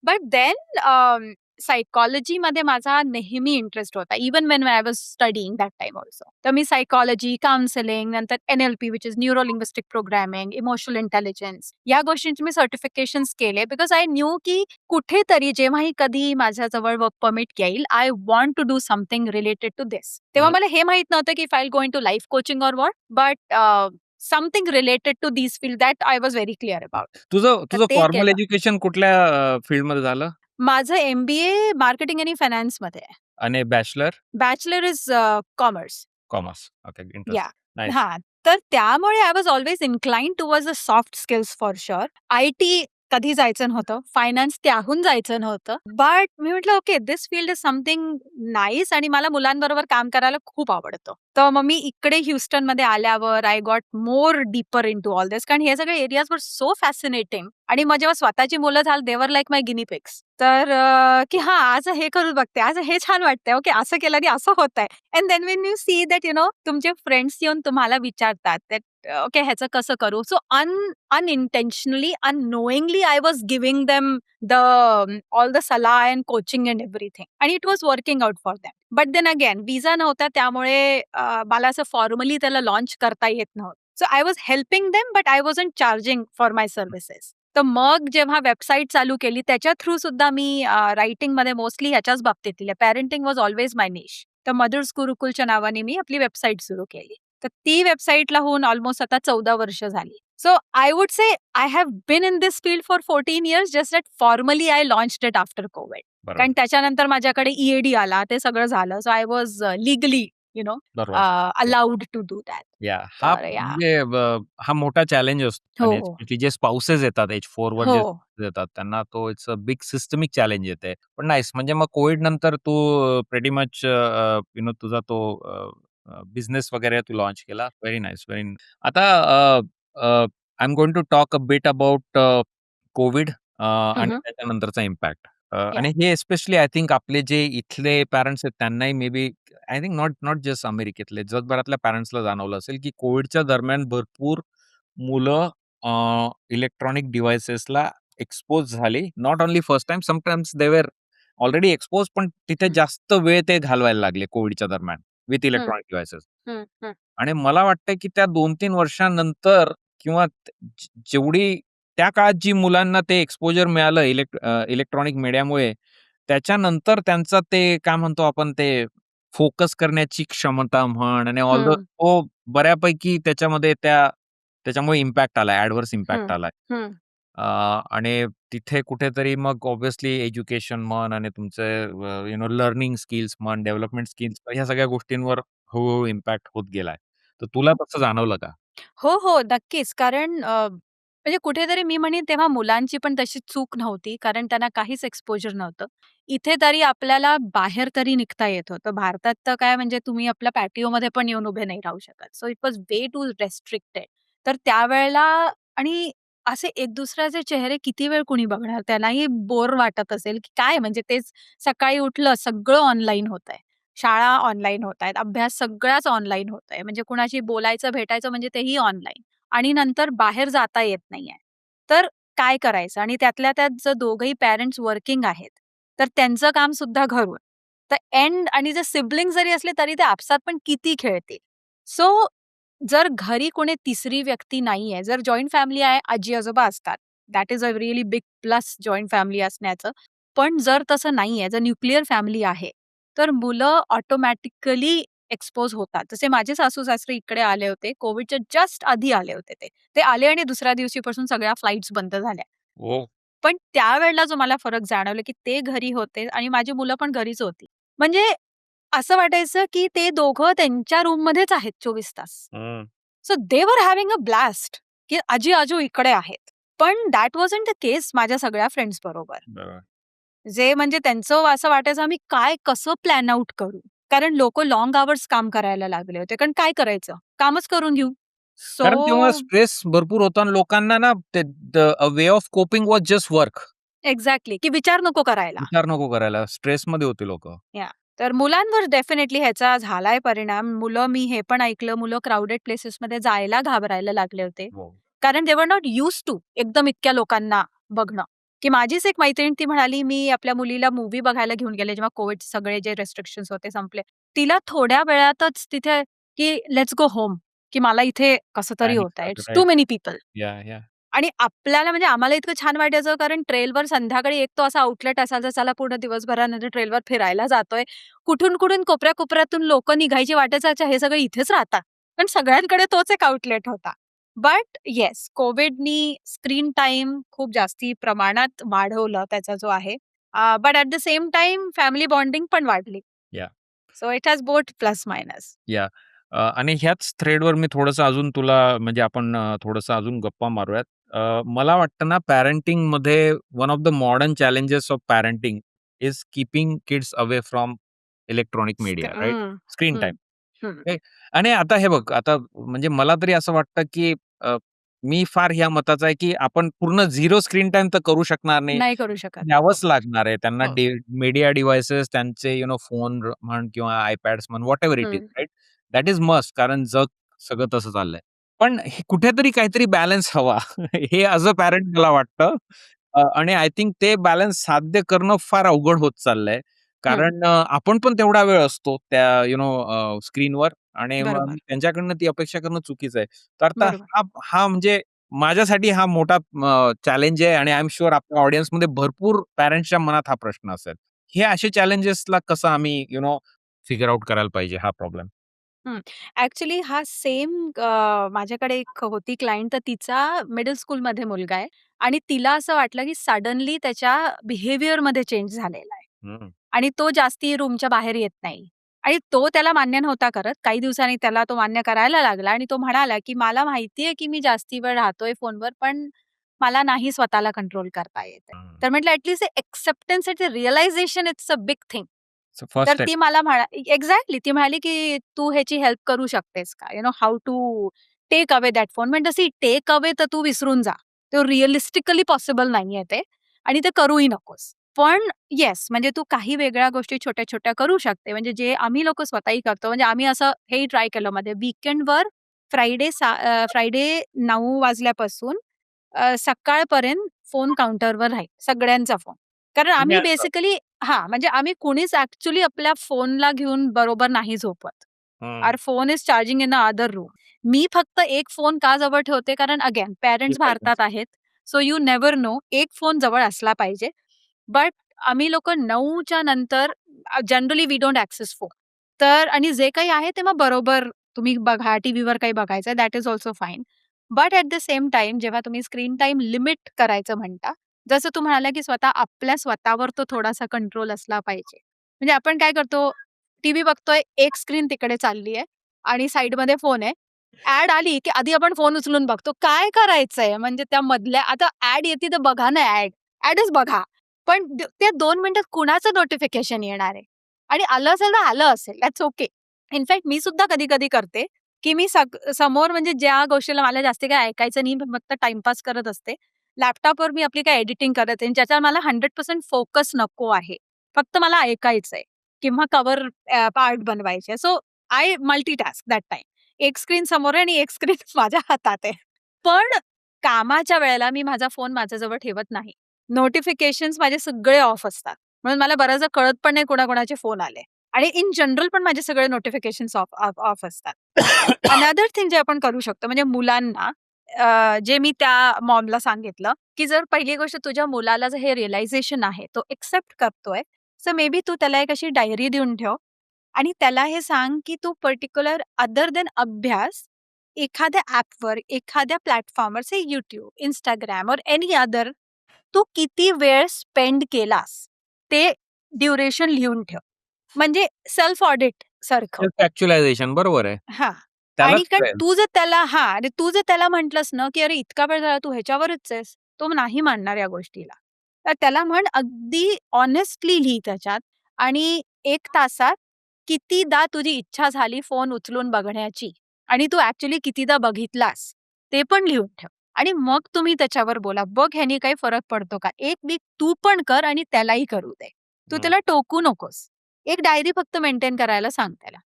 बट देन सायकॉलॉजीमध्ये माझा नेहमी इंटरेस्ट होता. Even when I was studying that time also. तर मी सायकॉलॉजी, काउन्सिलिंग, नंतर NLP which is neuro linguistic programming, emotional intelligence या गोष्टींचे मी सर्टिफिकेशन्स केले बिकॉज आय न्यू की कुठेतरी जेव्हाही कधी माझ्याजवळ वर्क परमिट येईल, I want to do something related to this. तेव्हा मला हे माहित नव्हतं की फाईल going to life coaching or what, but something related to this field that I was very clear about. तुझं तर तुझं ते फॉर्मल केलं. एज्युकेशन कुठल्या फील्डमध्ये झालं माझं MBA मार्केटिंग आणि फायनान्समध्ये आहे. आणि bachelor bachelor is commerce. Commerce. Okay, ya. Interesting, nice. हां. तर त्यामुळे I was always inclined towards the soft skills for sure. IT कधी जायचं नव्हतं. फायनान्स त्याहून जायचं नव्हतं. बट मी म्हटलं okay this field is something nice आणि मला मुलांबरोबर काम करायला खूप आवडतं. तर मग मी इकडे ह्युस्टनमध्ये आल्यावर I got more deeper in to all this. कारण हे सगळे एरियाज वर सो फॅसिनेटिंग आणि मग जेव्हा स्वतःची मुलं झाली देवर लाईक माय गिनी पिग्स. तर की हां, आज हे करून बघते, आज हे छान वाटतंय, ओके असं केल्याने असं होतंय. And then when you see that तुमचे फ्रेंड्स येऊन तुम्हाला विचारतात दॅट ओके ह्याचं कसं करू? So unintentionally, unknowingly I was giving them all the salah and coaching and everything. आणि it was working out for them. But then again visa नव्हता त्यामुळे मला असं फॉर्मली त्याला लॉन्च करता येत नव्हतं. So I was helping them but I wasn't charging for my services. तर मग जेव्हा वेबसाईट चालू केली त्याच्या थ्रू सुद्धा मी रायटिंगमध्ये मोस्टली ह्याच्याच बाबतीत लिहिलं. पॅरेंटिंग वॉज ऑलवेज माय निश. तर मदर्स गुरुकुलच्या नावाने मी आपली वेबसाईट सुरू केली. तर ती वेबसाईटला होऊन ऑलमोस्ट आता 14 वर्ष झाली. So I would say I have been in this field for 14 years, just that formally I launched it after covid. बरोबर, कारण त्याच्यानंतर माझ्याकडे EAD आला, ते सगळं झालं. सो आय वॉज लिगली बरोबर. Allowed to do that. या हा तर या. म्हणजे हा मोठा चॅलेंज असतो हो, आणि हो. स्पेशली जे स्पाउसेस येतात H4 वर जे हो. spouses येतात त्यांना तो it's a big systemic challenge येते. पण नाईस, म्हणजे मग कोविड नंतर तू प्रेटी मच तुझा तो बिझनेस वगैरे तू लॉन्च केला. Very nice, very. आता I am going to talk a bit about COVID आणि हं, त्याच्यानंतरचा इम्पॅक्ट. या. आणि हे स्पेशली आय थिंक आपले जे इथले पॅरेंट्स आहेत त्यांनाही may be, I think not not just अमेरिकेतले, जगभरातल्या पॅरेंट्सला जाणवलं असेल की कोविडच्या दरम्यान भरपूर मुलं इलेक्ट्रॉनिक डिव्हाइसेसला एक्सपोज झाली. Not only first time, sometimes they were already expose, पण तिथे हं. जास्त वेळ ते घालवायला लागले कोविडच्या दरम्यान विथ हं, इलेक्ट्रॉनिक डिव्हाइसेस. हं, हं. आणि मला वाटतं की त्या 2-3 वर्षानंतर किंवा जेवढी त्या काळात जी मुलांना ते एक्सपोजर मिळालं इलेक्ट्रॉनिक मीडियामुळे, त्याच्यानंतर त्यांचा ते काय म्हणतो आपण ते फोकस करण्याची क्षमता म्हण आणि ऑल हं, तो बऱ्यापैकी त्याच्यामुळे इम्पॅक्ट आलाय, ॲडव्हर्स इम्पॅक्ट हं, आलाय. हं. आणि तिथे कुठेतरी मग ऑब्व्हियसली एज्युकेशन म्हण आणि तुमचे लर्निंग स्किल्स म्हण, डेव्हलपमेंट स्किल्स, ह्या सगळ्या गोष्टींवर हळू-हळू इम्पॅक्ट होत गेलाय. तर तुला तसं जाणवलं का? हो, हो. नक्कीच. कारण म्हणजे कुठेतरी मी म्हणेन तेव्हा मुलांची पण तशी चूक नव्हती. कारण त्यांना काहीच एक्सपोजर नव्हतं. इथे तरी आपल्याला बाहेर तरी निघता येत होतं. भारतात तर काय म्हणजे तुम्ही आपल्या पॅटिओमध्ये पण येऊन उभे नाही राहू शकत. So it was way too restricted. तर त्यावेळेला आणि असे एक दुसऱ्याचे चेहरे किती वेळ कुणी बघणार? त्यालाही बोर वाटत असेल, की काय म्हणजे तेच सकाळी उठलं सगळं ऑनलाईन होतंय. शाळा ऑनलाईन होतायत, अभ्यास सगळाच ऑनलाईन होतोय. म्हणजे कुणाशी बोलायचं, भेटायचं म्हणजे तेही ऑनलाईन आणि नंतर बाहेर जाता येत नाहीये. तर काय करायचं? आणि त्यातल्या त्यात जर दोघंही पॅरेंट्स वर्किंग आहेत, तर त्यांचं काम सुद्धा घरून. तर एंड आणि जर सिबलिंग जरी असले तरी ते आपसात पण किती खेळतील. सो जर घरी कोणी तिसरी व्यक्ती नाहीये, जर जॉइंट फॅमिली आहे, आजी-आजोबा असतात. That is a really big plus joint family असण्याचं. पण जर तसं नाहीये, जर न्यूक्लिअर फॅमिली आहे, तर मुलं ऑटोमॅटिकली एक्सपोज होतात. जसे माझे सासू-सासरे इकडे आले होते. कोविडच्या जस्ट आधी आले होते ते. ते आले आणि दुसऱ्या दिवशीपासून सगळ्या फ्लाइट्स बंद झाल्या. हो. पण त्यावेळेला जो मला फरक जाणवला, की ते घरी होते आणि माझी मुलं पण घरीच होती. म्हणजे असं वाटायचं, की ते दोघं त्यांच्या रूममध्येच आहेत 24 तास. हं. सो दे वर हॅव्हिंग अ ब्लास्ट, की आजी-आजू इकडे आहेत. पण दॅट वॉजंट द केस माझ्या सगळ्या फ्रेंड्स बरोबर. बरोबर. जे म्हणजे त्यांचं असं वाटायचं आम्ही काय कसं प्लॅन आउट करू? कारण लोकं लाँग अवर्स काम करायला लागले होते. कारण काय करायचं? कामच करून घेऊ. कारण तेव्हा सो स्ट्रेस भरपूर होता आणि लोकांना ना way of coping was just work. Exactly, की विचार नको करायला. विचार नको करायला. स्ट्रेसमध्ये होते लोकं. या तर मुलांवर डेफिनेटली ह्याचा झालाय परिणाम. मुलं मी हे पण ऐकलं, मुलं क्राउडेड प्लेसेसमध्ये जायला घाबरायला लागले होते. हो. कारण दे वर नॉट यूज्ड टू एकदम इतक्या लोकांना बघणं. की माझीच एक मैत्रीण ती म्हणाली, "मी आपल्या मुलीला मूव्ही बघायला घेऊन गेले जेव्हा कोविड सगळे जे रिस्ट्रिक्शन्स होते संपले." तिला थोड्या वेळातच तिथे की लेट्स गो होम, की मला इथे कसं तरी पॅनिक होतंय. झालं. It's too right. Many people. Yeah. आणि आपल्याला म्हणजे आम्हाला इतकं छान वाटायचं कारण ट्रेलवर संध्याकाळी एक तो असा आउटलेट असायचा, चला पूर्ण दिवसभरानंतर ट्रेलवर फिरायला जातोय. कुठून-कुठून कोपऱ्या-कोपऱ्यातून लोकं निघायची वाटच अच्छा हे सगळे इथेच राहतात. पण सगळ्यांकडे तोच एक आउटलेट होता. बट येस, कोविडनी स्क्रीन टाईम खूप जास्ती प्रमाणात वाढवलं त्याचा जो आहे. But at the same time family bonding पण वाढली. या. So it has both plus minus. या. आणि ह्याच थ्रेडवर मी थोडंसं अजून तुला म्हणजे आपण थोडंसं अजून गप्पा मारूयात. मला वाटतं ना पॅरेंटिंगमध्ये one of the modern challenges of parenting is keeping kids away from electronic media, right? Screen हं, टाईम. हं. आणि आता हे बघ, आता म्हणजे मला तरी असं वाटतं, की मी फार ह्या मताचा आहे, की आपण पूर्ण झिरो स्क्रीन टाईम तर करू शकणार नाही. नाही करू शकत. हो, द्यावंच लागणार आहे. त्यांना हो. मीडिया डिव्हाइसेस त्यांचे फोन म्हण किंवा iPads म्हण व्हॉटएव्हर इट इस, हं. राइट? दॅट इज मस्ट कारण जग सगळं तसं चाललंय. पण हे कुठेतरी काहीतरी बॅलन्स हवा. हे ॲज अ पॅरंट मला वाटतं. आणि आय थिंक ते बॅलन्स साध्य करणं फार अवघड होत चाललंय. हं. कारण आपण पण तेवढा वेळ असतो त्या स्क्रीनवर आणि मग बरोबर, त्यांच्याकडनं ती अपेक्षा करणं चुकीचं आहे. तर आता बरोबर. हा हा म्हणजे माझ्यासाठी हा मोठा चॅलेंज आहे आणि आय एम शुअर आपल्या ऑडियन्समध्ये भरपूर पॅरेंट्सच्या मनात हा प्रश्न असेल. हे असे चॅलेंजेसला कसं आम्ही फिगर आउट करायला पाहिजे हा प्रॉब्लेम? हं. ॲक्चुअली हा सेम माझ्याकडे एक होती क्लायंट तर तिचा मिडल स्कूलमध्ये मुलगा आहे आणि तिला असं वाटलं, की सडनली त्याच्या बिहेवियरमध्ये चेंज झालेला आहे हं. आणि तो जास्ती रूमच्या बाहेर येत नाही आणि तो त्याला मान्य नव्हता करत. काही दिवसांनी त्याला तो मान्य करायला लागला आणि तो म्हणाला, की "मला माहिती आहे, की मी जास्ती वेळ राहतोय फोनवर, पण मला नाही स्वतःला कंट्रोल करता येत आहे." हं. तर म्हटलं at least acceptance it's a realization it's a big thing. So first तर स्टेप. ती मला एक्झॅक्टली ती म्हणाली, की "तू ह्याची हेल्प करू शकतेस का? How to take away that phone." म्हटलं सी टेक अवे तर तू विसरून जा. ते रिअलिस्टिकली पॉसिबल नाहीये ते आणि ते करूही नकोस. पण येस, म्हणजे तू काही वेगळ्या गोष्टी छोट्या-छोट्या करू शकते. म्हणजे जे आम्ही लोकं स्वतःही करतो. म्हणजे आम्ही असं हेही ट्राय केलं मध्ये वीकेंडवर फ्रायडे 9 वाजल्यापासून सकाळपर्यंत फोन काउंटरवर राहील, सगळ्यांचा फोन. कारण तुम्ही आम्ही असं. बेसिकली म्हणजे आम्ही कुणीच ॲक्चुअली आपल्या फोनला घेऊन बरोबर नाही झोपत. हं. Our phone is charging in the other room. मी फक्त एक फोन का जवळ ठेवते कारण अगेन पेरेंट्स भारतात आहेत. सो यू नेव्हर नो एक फोन जवळ असला पाहिजे. बट आम्ही लोकं 9च्या नंतर generally we don't access phone. तर आणि जे काही आहे ते मग बरोबर तुम्ही बघा, टीव्हीवर काही बघायचंय that is also fine. But at the same time जेव्हा तुम्ही स्क्रीन टाईम लिमिट करायचं म्हणता, जसं तू म्हणाला, की आपल्या स्वतःवर तो थोडासा कंट्रोल असला पाहिजे. म्हणजे आपण काय करतो, टीव्ही बघतोय, एक स्क्रीन तिकडे चालली आहे आणि साइडमध्ये फोन आहे. ॲड आली, की आधी आपण फोन उचलून बघतो. काय करायचंय? म्हणजे त्या मधल्या आता ॲड येते तर बघा ना ॲड. ॲडच बघा. पण त्या 2 मिनिटात कुणाचं नोटिफिकेशन येणार आहे? आणि आलं असेल तर आलं असेल. That's okay. इनफॅक्ट मी सुद्धा कधी-कधी करते, की मी समोर म्हणजे ज्या गोष्टीला मला जास्ती काही ऐकायचं नाही, मी फक्त टाईमपास करत असते. लॅपटॉपवर मी आपली काही एडिटिंग करत आहे ज्याच्यावर मला 100% फोकस नको आहे. फक्त मला ऐकायचंय किंवा कव्हर पार्ट बनवायचे. So I multitask that time. एक स्क्रीन समोर आहे आणि एक स्क्रीन माझ्या हातात आहे. पण कामाच्या वेळेला मी माझा फोन माझ्याजवळ ठेवत नाही. नोटिफिकेशन्स माझे सगळे ऑफ असतात. म्हणून मला बऱ्याचदा कळत पण नाही कोणाकोणाचे फोन आले आणि इन जनरल पण माझे सगळे नोटिफिकेशन्स ऑफ ऑफ ऑफ असतात. अनदर थिंग जे आपण करू शकतो म्हणजे मुलांना जे मी त्या मॉमला सांगितलं, की जर पहिली गोष्ट तुझ्या मुलाला जर हे रिअलायझेशन आहे, तो एक्सेप्ट करतोय, सो मे बी तू त्याला एक अशी डायरी देऊन ठेव आणि त्याला हे सांग, की तू पर्टिक्युलर अदर दॅन अभ्यास, एखाद्या ॲपवर, एखाद्या प्लॅटफॉर्मवर से YouTube, Instagram और एनी अदर तू किती वेळ स्पेंड केलास, ते ड्युरेशन लिहून ठेव. म्हणजे सेल्फ ऑडिट सारखं. सेल्फ ॲक्चुअलायझेशन बरोबर आहे. हां. आणि त्यालाच कारण कळेल. तू जर त्याला म्हटलंस ना, की "अरे, इतका वेळ झाला तू ह्याच्यावरच आहेस." तो नाही मानणार या गोष्टीला. तर त्याला म्हण अगदी हॉनेस्टली लिही त्याच्यात आणि 1 तासात कितीदा तुझी इच्छा झाली फोन उचलून बघण्याची आणि तू ॲक्चुअली कितीदा बघितलास, ते पण लिहून ठेव. आणि मग तुम्ही त्याच्यावर बोला. बघ ह्यानी काही फरक पडतो का? एक वीक तू पण कर आणि त्यालाही करू दे. तू हं. त्याला टोकू नकोस. एक डायरी फक्त मेंटेन करायला सांग त्याला.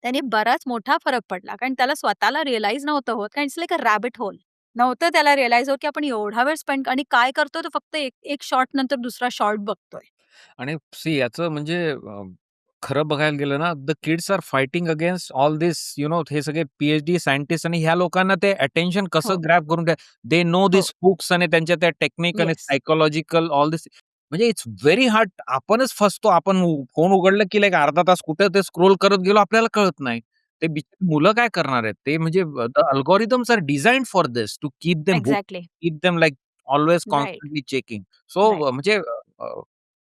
त्याने बराच मोठा फरक पडला. कारण त्याला स्वतःला रिअलाईज नव्हतं होत कारण it's like a rabbit hole. नव्हतं त्याला रिअलाईज होत, की आपण एवढा वेळ स्पेंड आणि काय करतोय तर फक्त एक शॉट नंतर दुसरा शॉट बघतोय. आणि सी याचं म्हणजे खरं बघायला गेलं ना, the kids are fighting against all this हे सगळे पी-एच-डी सायंटिस्ट आणि ह्या लोकांना ते अटेन्शन कसं हो, ग्रॅब करून घ्या. दे नो हो. धिस हुक्स आणि त्यांच्या त्या टेक्निक आणि येस. सायकॉलॉजिकल ऑल धिस म्हणजे इट्स व्हेरी हार्ड. आपणच फसतो. आपण फोन उघडलं की लाइक अर्धा तास कुठे ते स्क्रोल करत गेलो आपल्याला कळत नाही. ते मुलं काय करणार आहेत? ते म्हणजे the algorithms are designed for this to keep them hooked, exactly. Keep them like always right, constantly checking. So right, म्हणजे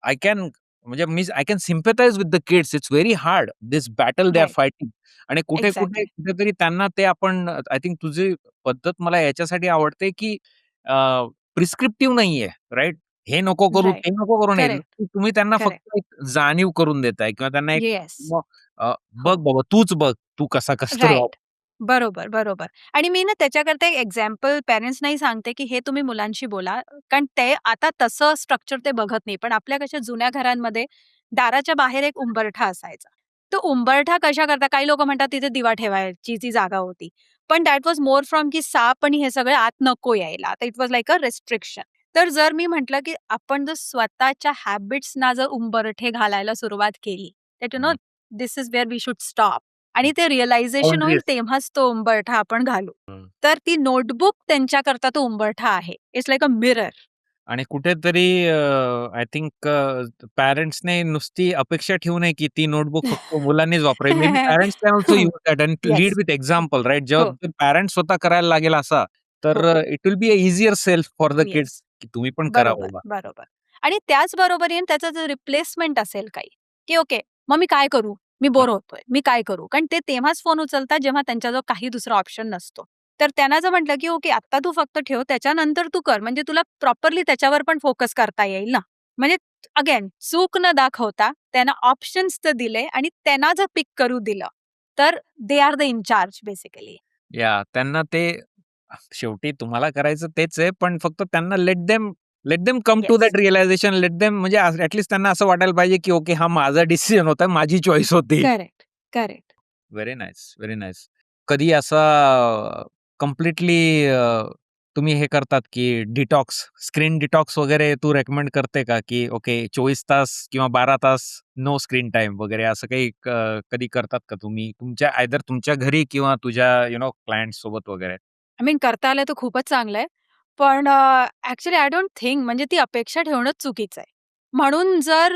आय कॅन म्हणजे I can sympathize with the kids. It's very hard this battle they are right. Fighting. आणि कुठे-कुठे exactly. कुठेतरी त्यांना ते आपण I think तुझी पद्धत मला याच्यासाठी आवडते, की प्रिस्क्रिप्टिव्ह नाहीये, राइट? हे नको करू, राइट. ते नको करू नये. करेक्ट, तुम्ही त्यांना करेक्ट. फक्त एक जाणीव करून देताय किंवा त्यांना एक येस. बघ हो. बाबा तूच बघ, तू कसा कसं राहू. राइट. बरोबर, बरोबर. आणि मी ना त्याच्याकरता एक एक्झाम्पल पॅरेंट्सनाही सांगते, की हे तुम्ही मुलांशी बोला. कारण ते आता तसं स्ट्रक्चर ते बघत नाही. पण आपल्या कशा जुन्या घरांमध्ये दाराच्या बाहेर एक उंबरठा असायचा. तो उंबरठा कशाकरता काही लोकं म्हणतात तिथे दिवा ठेवायची ती जागा होती. पण दॅट वॉज मोर फ्रॉम की साप आणि हे सगळं आत नको यायला. तर it was like a restriction. तर जर मी म्हटलं, की आपण जर स्वतःच्या हॅबिट्सना जर उंबरठे घालायला सुरुवात केली, that you know this is where we should stop. आणि ते रिअलायझेशन होईल बाउंडरीज. तेव्हाच तो उंबरठा आपण घालू. तर ती नोटबुक त्यांच्याकरता तो उंबरठा आहे. It's like a mirror. आणि कुठेतरी आय थिंक पॅरेंट्सने नुसती अपेक्षा ठेवू नये, की ती नोटबुक फक्त मुलांनीच वापरावी. Maybe parents can also use that and lead yes. With example, right? जेव्हा हो, पॅरेंट्स स्वतः करायला लागेल असा, तर हो. It will be a easier self for the kids, yes. की तुम्ही पण करा बरोबर, बाबा. बरोबर. आणि त्याचबरोबरीने त्याचं जर रिप्लेसमेंट असेल काही, की ओके, मग मी काय करू? मी हं, बोर होतोय. मी काय करू? कारण ते तेव्हाच फोन उचलतात जेव्हा त्यांच्याजवळ काही दुसरा ऑप्शन नसतो. तर त्यांना जर म्हटलं, की ओके आत्ता तू फक्त ठेव, त्याच्यानंतर तू कर. म्हणजे तुला प्रॉपरली त्याच्यावर पण फोकस करता येईल ना. म्हणजे अगेन चूक न दाखवता त्यांना ऑप्शन्स तर दिले आणि त्यांना जर पिक करू दिलं, तर they are the in charge basically. त्यांना ते शेवटी तुम्हाला करायचं तेच आहे, पण फक्त त्यांना let them come to yes. That realization. Let them म्हणजे त्यांना असं वाटायला पाहिजे, की ओके हा माझा डिसिजन होता, माझी चॉईस होती. Correct, correct. Very nice, very nice. कधी असा कंप्लीटली तुम्ही हे करतात, की स्क्रीन डिटॉक्स वगैरे तू रेकमेंड करते का? की ओके 24 तास किंवा 12 तास नो स्क्रीन टाईम वगैरे असं काही कधी करतात का तुम्ही? आयदर तुमच्या घरी किंवा तुझ्या क्लायंट्स सोबत वगैरे? आय मीन करता आलं तर खूपच चांगलं आहे. पण ॲक्चुअली आय डोंट थिंक म्हणजे ती अपेक्षा ठेवणंच चुकीचं आहे. म्हणून जर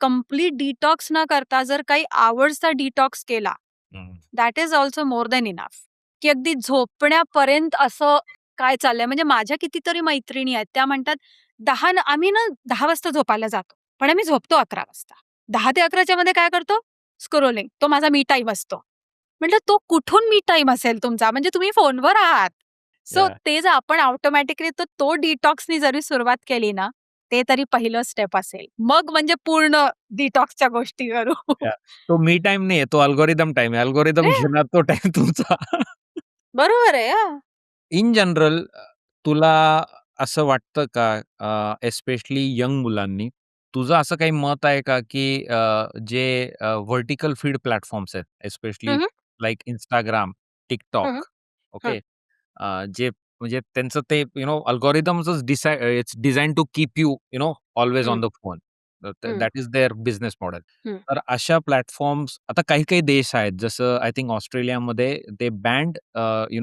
कंप्लीट डिटॉक्स न करता जर काही अवर्सचा डिटॉक्स केला, हं. That is also more than enough. की अगदी झोपण्यापर्यंत असं काय चाललंय म्हणजे माझ्या कितीतरी मैत्रिणी आहेत त्या म्हणतात 10 न आम्ही ना 10 वाजता झोपायला जातो. पण आम्ही झोपतो 11 वाजता. 10 ते 11च्या मध्ये काय करतो? स्क्रोलिंग. तो माझा मी टाईम असतो. म्हटलं तो कुठून मी टाईम असेल तुमचा? म्हणजे तुम्ही फोनवर आहात. सो याह, ते जर आपण ऑटोमॅटिकली तो डिटॉक्सनी जरी सुरुवात केली ना, ते तरी पहिलं स्टेप असेल. मग म्हणजे पूर्ण डिटॉक्सच्या गोष्टी करू. याह. तो मी टाईम नाहीये, तो अल्गोरिदम टाईम आहे. अल्गोरिदम नाही, घेणार तो टाईम तुमचा. बरोबर आहे हां. इन जनरल तुला असं वाटतं का एस्पेशली यंग मुलांनी, तुझं असं काही मत आहे का, की जे व्हर्टिकल फीड प्लॅटफॉर्म्स आहेत, एस्पेशली हं, हं. लाइक Instagram, हं, TikTok, हं. ओके. जे म्हणजे त्यांचं ते अल्गोरिथम्सच it's design to keep you always on हं, द फोन. हं, that is their business model. हं. तर अशा प्लॅटफॉर्म्स आता काही-काही देश आहेत, जसं आय थिंक ऑस्ट्रेलियामध्ये they banned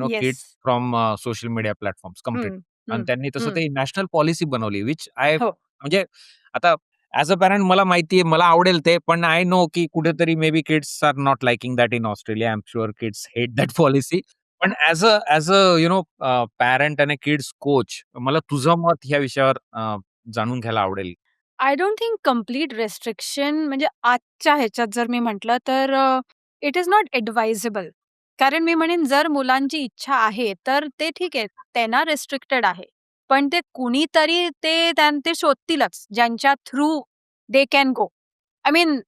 yes. Kids from social media platforms हं, कंप्लीटली. आणि हं, त्यांनी तसं हं. ते नॅशनल पॉलिसी बनवली, विच हो. म्हणजे आता ॲज अ पॅरेंट मला माहिती आहे, मला आवडेल ते, पण आय नो की कुठेतरी maybe kids are not liking that in Australia. I am sure kids hate that policy. पण ॲज अ पॅरेंट आणि किड्स कोच, मला तुझं मत ह्या विषयावर जाणून घ्यायला आवडेल. I don't think complete restriction म्हणजे आजच्या ह्याच्यात जर मी म्हटलं तर इट इज नॉट एडवाइजेबल. कारण मी म्हणेन जर मुलांची इच्छा आहे, तर ते ठीक आहे, त्यांना रिस्ट्रिक्टेड आहे. पण ते कुणीतरी ते शोधतीलच, ज्यांच्या through they can go. I mean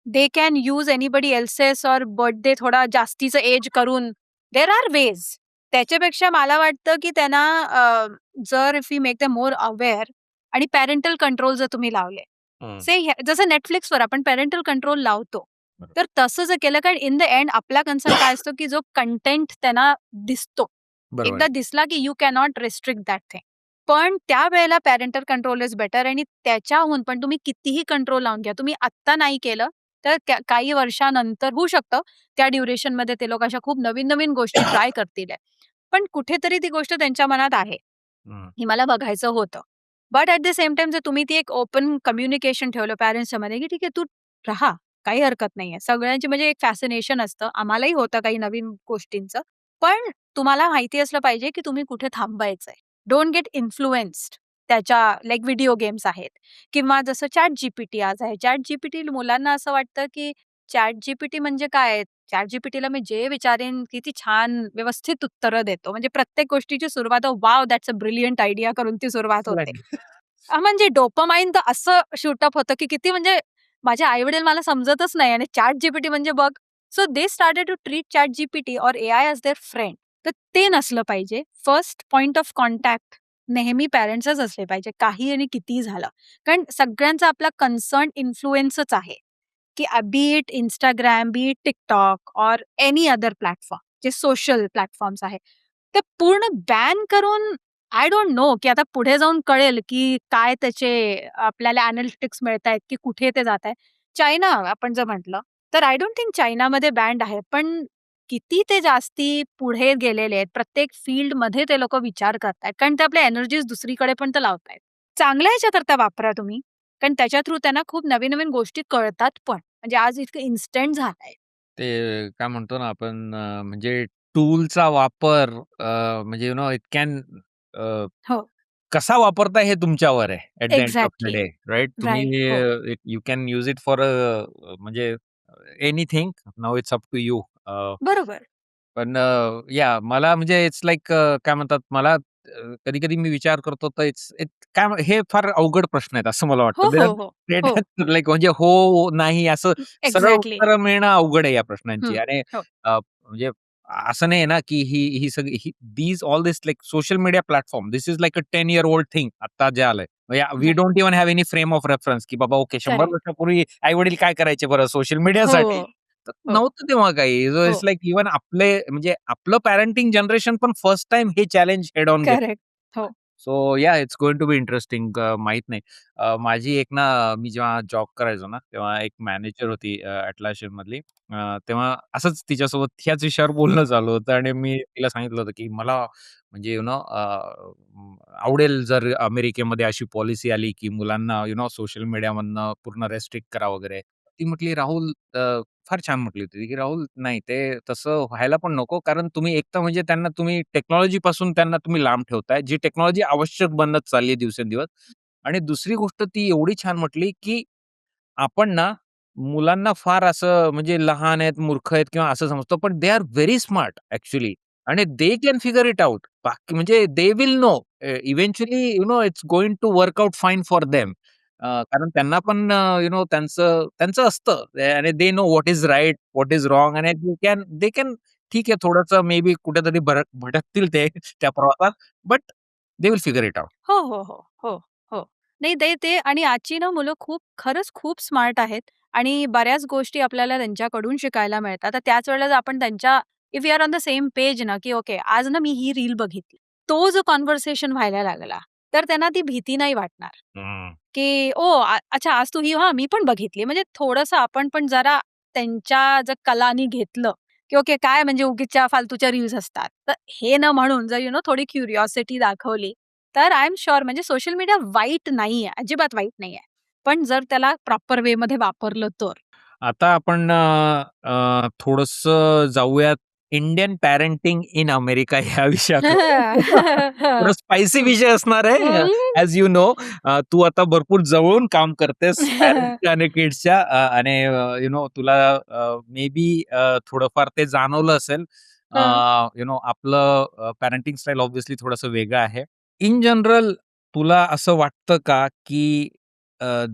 they can use anybody else's और बर्थडे थोडा जास्तीचं एज करून देअर आर वेज. त्याच्यापेक्षा मला वाटतं, की त्यांना जर if you make them more aware आणि पॅरेंटल कंट्रोल जर तुम्ही लावले. हं. जसं Netflixवर आपण पॅरेंटल कंट्रोल लावतो. बरोबर. तर तसं जर केलं कारण इन द एंड आपला कन्सर्न काय असतो, की जो कंटेंट त्यांना दिसतो. बरोबर एकदा आहे. दिसला की you cannot restrict that thing. पण त्यावेळेला पॅरेंटल कंट्रोल इज बेटर आणि त्याच्याहून पण तुम्ही कितीही कंट्रोल लावून घ्या. तुम्ही आत्ता नाही केलं, तर काही वर्षानंतर होऊ शकतं, त्या ड्युरेशनमध्ये ते लोक अशा खूप नवीन-नवीन गोष्टी ट्राय करतील आहे. पण कुठेतरी ती गोष्ट त्यांच्या मनात आहे, हं. की मला बघायचं होतं. But at the same time जर तुम्ही ती एक ओपन कम्युनिकेशन ठेवलं पॅरेंट्सच्यामध्ये, की ठीक आहे तू राहा, काही हरकत नाहीये. सगळ्यांची म्हणजे एक फॅसिनेशन असतं. आम्हालाही होतं काही नवीन गोष्टींचं. पण तुम्हाला माहिती असलं पाहिजे, की तुम्ही कुठे थांबायचंय. Don't get influenced. त्याच्या लाइक व्हिडिओ गेम्स आहेत किंवा जसं ChatGPT आज आहे. ChatGPT मुलांना असं वाटतं, की ChatGPT म्हणजे काय? ChatGPTला मी जे विचारेन किती छान व्यवस्थित उत्तरं देतो. म्हणजे प्रत्येक गोष्टीची सुरुवात wow that's a brilliant idea करून ती सुरुवात होते. Right. म्हणजे डोपामाइन तर असं शूट होतं, की किती म्हणजे माझे आई-वडील मला समजतच नाही आणि ChatGPT म्हणजे बघ. So they started to treat ChatGPT और एआय ॲज देअर फ्रेंड. तर ते नसलं पाहिजे. फर्स्ट पॉइंट ऑफ कॉन्टॅक्ट नेहमी पॅरेंट्सच असले पाहिजे, काही आणि कितीही झालं. कारण सगळ्यांचा आपला कन्सर्न इन्फ्लुअन्सच आहे, की बी it Instagram, B it TikTok और एनी अदर प्लॅटफॉर्म जे सोशल प्लॅटफॉर्म्स आहेत. ते पूर्ण बॅन करून आय डोंट नो, की आता पुढे जाऊन कळेल, की काय त्याचे आपल्याला एनालिटिक्स मिळतायत, की कुठे ते जातंय. चायना आपण जर म्हटलं, तर आय डोंट थिंक चायनामध्ये बँड आहे. पण किती ते जास्ती पुढे गेलेले आहेत. प्रत्येक फील्डमध्ये ते लोकं विचार करतायत. कारण ते आपल्या एनर्जीज दुसरीकडे पण तर लावतायत. चांगल्या ह्याच्याकरता वापरा तुम्ही. कारण त्याच्या थ्रू त्यांना खूप नवीन-नवीन गोष्टी कळतात पण. म्हणजे आज इतकं इन्स्टंट झालंय. ते काय म्हणतो ना आपण म्हणजे टूलचा वापर म्हणजे इट कॅन हो. कसा वापरताय हे तुमच्यावर आहे at the end of the exactly. Day, right? तुम्ही राइट. हो. You can use it for म्हणजे anything. Now it's up to you. बरोबर. पण मला म्हणजे इट्स लाइक काय म्हणतात मला कधी-कधी मी विचार करतो तर हे फार अवघड प्रश्न आहेत असं मला हो, वाटतं. हो, हो. हो. लाइक म्हणजे हो, नाही असं सरळ एक्झॅक्टली. उत्तरं मिळणं अवघड आहे या प्रश्नांची हं. आणि हो. म्हणजे असं नाही ना, की ही सगळी all this like social media platform this is like a 10 year old thing आता जे आलंय. We right. Don't even have any frame of reference, की बाबा ओके 100 करेक्ट. वर्षापूर्वी आई-वडील काय करायचे बरं सोशल हो, मीडियासाठी? तर हो, नव्हतं तेव्हा काही. सो हो. इट्स लाइक इव्हन म्हणजे आपलं पॅरेंटिंग जनरेशन पण फर्स्ट टाईम हे चॅलेंज हेड ऑन घेतलं. करेक्ट. हो. So it's going to be interesting. माहीत नाही. माझी एक ना मी जेव्हा जॉब करायचो ना, तेव्हा एक मॅनेजर होती मधली. तेव्हा असंच तिच्यासोबत ह्याच विषयावर बोलणं चालू होतं आणि मी तिला सांगितलं होतं, की मला म्हणजे आवडेल जर अमेरिकेमध्ये अशी पॉलिसी आली, की मुलांना सोशल मीडियामधनं पूर्ण रेस्ट्रिक्ट करा वगैरे. ती म्हटली, "राहुल" फार छान म्हटली होती ती, की "राहुल नाही ते तसं व्हायला पण नको. कारण तुम्ही एक तर म्हणजे त्यांना तुम्ही टेक्नॉलॉजीपासून त्यांना तुम्ही लांब ठेवताय. जी टेक्नॉलॉजी आवश्यक बनत चालली आहे दिवसेंदिवस. आणि दुसरी गोष्ट ती एवढी छान म्हटली, की आपण ना मुलांना फार असं म्हणजे लहान आहेत, मूर्ख आहेत किंवा असं समजतो. पण they are very smart actually आणि they can figure it out. बाकी म्हणजे they will know. Eventually it's going to work out fine for them. कारण त्यांना पण त्यांचं त्यांचं असतं आणि they know what is right, what is wrong आणि दे कॅन ठीक आहे थोडंसं मे बी कुठेतरी भटकतील ते त्या प्रवासात, but they will figure it out. हो, हो, हो, हो, हो. नाही ते ते आणि आजची ना मुलं खरंच खूप स्मार्ट आहेत आणि बऱ्याच गोष्टी आपल्याला त्यांच्याकडून शिकायला मिळतात. तर त्याच वेळेला जर आपण त्यांच्या if we are on the same page ना, की ओके आज ना मी ही रील बघितली. तो जो कन्व्हर्सेशन व्हायला लागला, तर त्यांना ती भीती नाही वाटणार. की अच्छा आज तू ही हां, मी पण बघितली. म्हणजे थोडंसं आपण पण जरा त्यांच्या जर कलानी घेतलं, की ओके काय म्हणजे उगीचच्या फालतूच्या रील्स असतात. तर हे न म्हणून जर थोडी क्युरिओसिटी दाखवली, तर आय एम शुअर म्हणजे सोशल मीडिया वाईट नाहीये, अजिबात वाईट नाहीये. पण जर त्याला प्रॉपर वेमध्ये वापरलं तर. आता आपण थोडंसं जाऊयात इंडियन पॅरेंटिंग इन अमेरिका या विषयाकडे. थोडा स्पायसी हं. विषय असणार आहे. हं. ॲज यू नो तू आता भरपूर जवळून काम करतेस पॅरेंट्सच्या आणि किड्सच्या आणि तुला मे बी थोडंफार ते जाणवलं असेल. हं. आपलं पॅरेंटिंग स्टाईल ऑब्व्हियसली थोडंसं वेगळं आहे. इन जनरल तुला असं वाटतं का, की